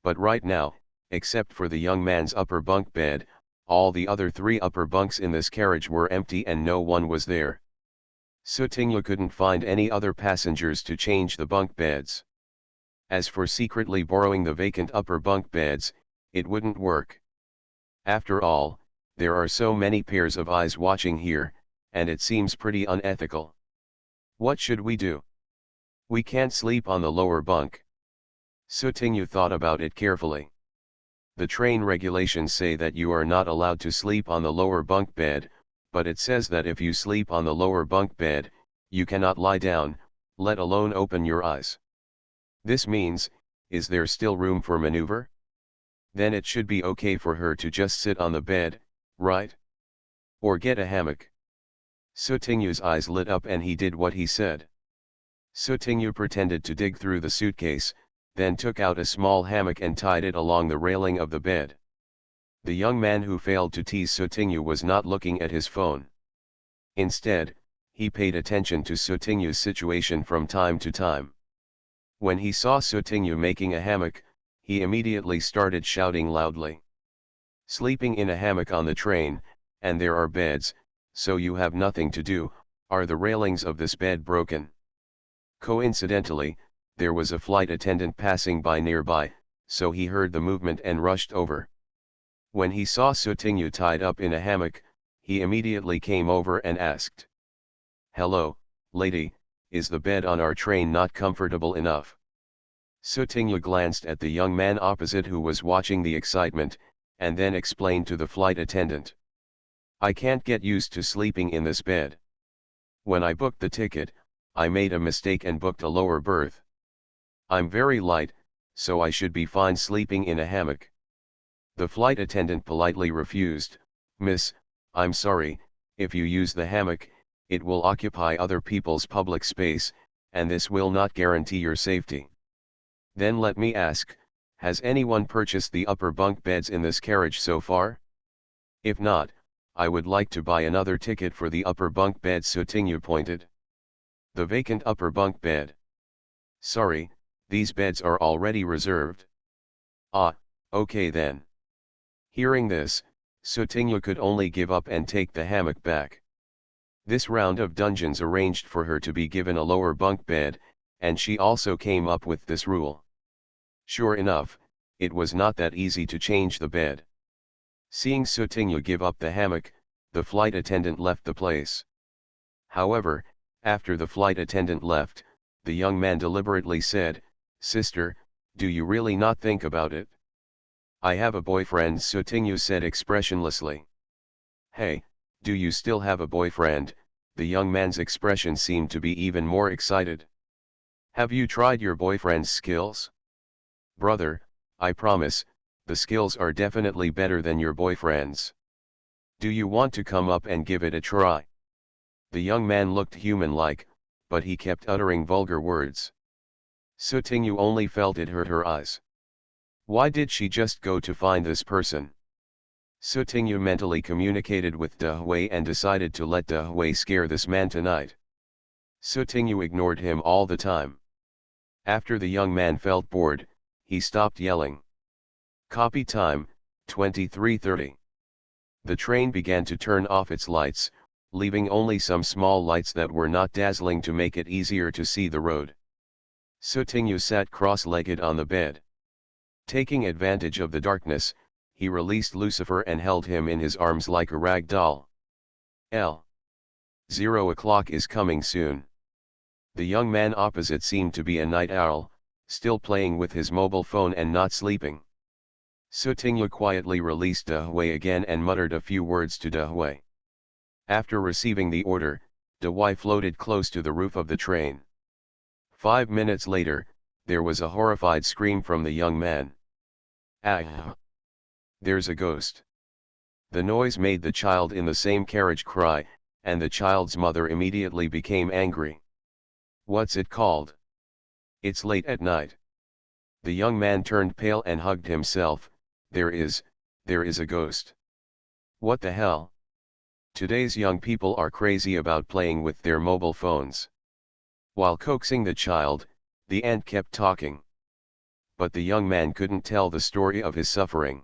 But right now, except for the young man's upper bunk bed, all the other 3 upper bunks in this carriage were empty and no one was there. Sutinyu couldn't find any other passengers to change the bunk beds. As for secretly borrowing the vacant upper bunk beds, it wouldn't work. After all, there are so many pairs of eyes watching here, and it seems pretty unethical. What should we do? We can't sleep on the lower bunk. Sutinyu thought about it carefully. The train regulations say that you are not allowed to sleep on the lower bunk bed, but it says that if you sleep on the lower bunk bed, you cannot lie down, let alone open your eyes. This means, is there still room for maneuver? Then it should be okay for her to just sit on the bed, right? Or get a hammock. Sutinyu's eyes lit up and he did what he said. Sutinyu pretended to dig through the suitcase, then took out a small hammock and tied it along the railing of the bed. The young man who failed to tease Sutinyu was not looking at his phone. Instead, he paid attention to Sutinyu's situation from time to time. When he saw Sutinyu making a hammock, he immediately started shouting loudly. "Sleeping in a hammock on the train, and there are beds, so you have nothing to do. Are the railings of this bed broken?" Coincidentally, there was a flight attendant passing by nearby, so he heard the movement and rushed over. When he saw Sutinyu tied up in a hammock, he immediately came over and asked, "Hello, lady, is the bed on our train not comfortable enough?" Sutinyu glanced at the young man opposite who was watching the excitement, and then explained to the flight attendant. "I can't get used to sleeping in this bed. When I booked the ticket, I made a mistake and booked a lower berth. I'm very light, so I should be fine sleeping in a hammock." The flight attendant politely refused. "Miss, I'm sorry, if you use the hammock, it will occupy other people's public space, and this will not guarantee your safety. Then let me ask, has anyone purchased the upper bunk beds in this carriage so far? If not, I would like to buy another ticket for the upper bunk bed." Sutinyu pointed. "The vacant upper bunk bed. Sorry, these beds are already reserved." "Ah, okay then." Hearing this, Sutinyu could only give up and take the hammock back. This round of dungeons arranged for her to be given a lower bunk bed, and she also came up with this rule. Sure enough, it was not that easy to change the bed. Seeing Sutinyu give up the hammock, the flight attendant left the place. However, after the flight attendant left, the young man deliberately said, "Sister, do you really not think about it?" "I have a boyfriend," Sutinyu said expressionlessly. "Hey, do you still have a boyfriend?" The young man's expression seemed to be even more excited. "Have you tried your boyfriend's skills?" "Brother, I promise, the skills are definitely better than your boyfriend's. Do you want to come up and give it a try?" The young man looked human-like, but he kept uttering vulgar words. Sutinyu only felt it hurt her eyes. Why did she just go to find this person? Sutinyu mentally communicated with Dehui and decided to let Dehui scare this man tonight. Sutinyu ignored him all the time. After the young man felt bored, he stopped yelling. Copy time, 23:30. The train began to turn off its lights, leaving only some small lights that were not dazzling to make it easier to see the road. Sutinyu sat cross-legged on the bed. Taking advantage of the darkness, he released Lucifer and held him in his arms like a rag doll. 0 o'clock is coming soon. The young man opposite seemed to be a night owl, still playing with his mobile phone and not sleeping. Sutinyu quietly released Dehui again and muttered a few words to Dehui. After receiving the order, Dehui floated close to the roof of the train. 5 minutes later, there was a horrified scream from the young man. "Ah! There's a ghost." The noise made the child in the same carriage cry, and the child's mother immediately became angry. "What's it called? It's late at night." The young man turned pale and hugged himself. There is a ghost. What the hell? Today's young people are crazy about playing with their mobile phones. While coaxing the child, the ant kept talking. But the young man couldn't tell the story of his suffering.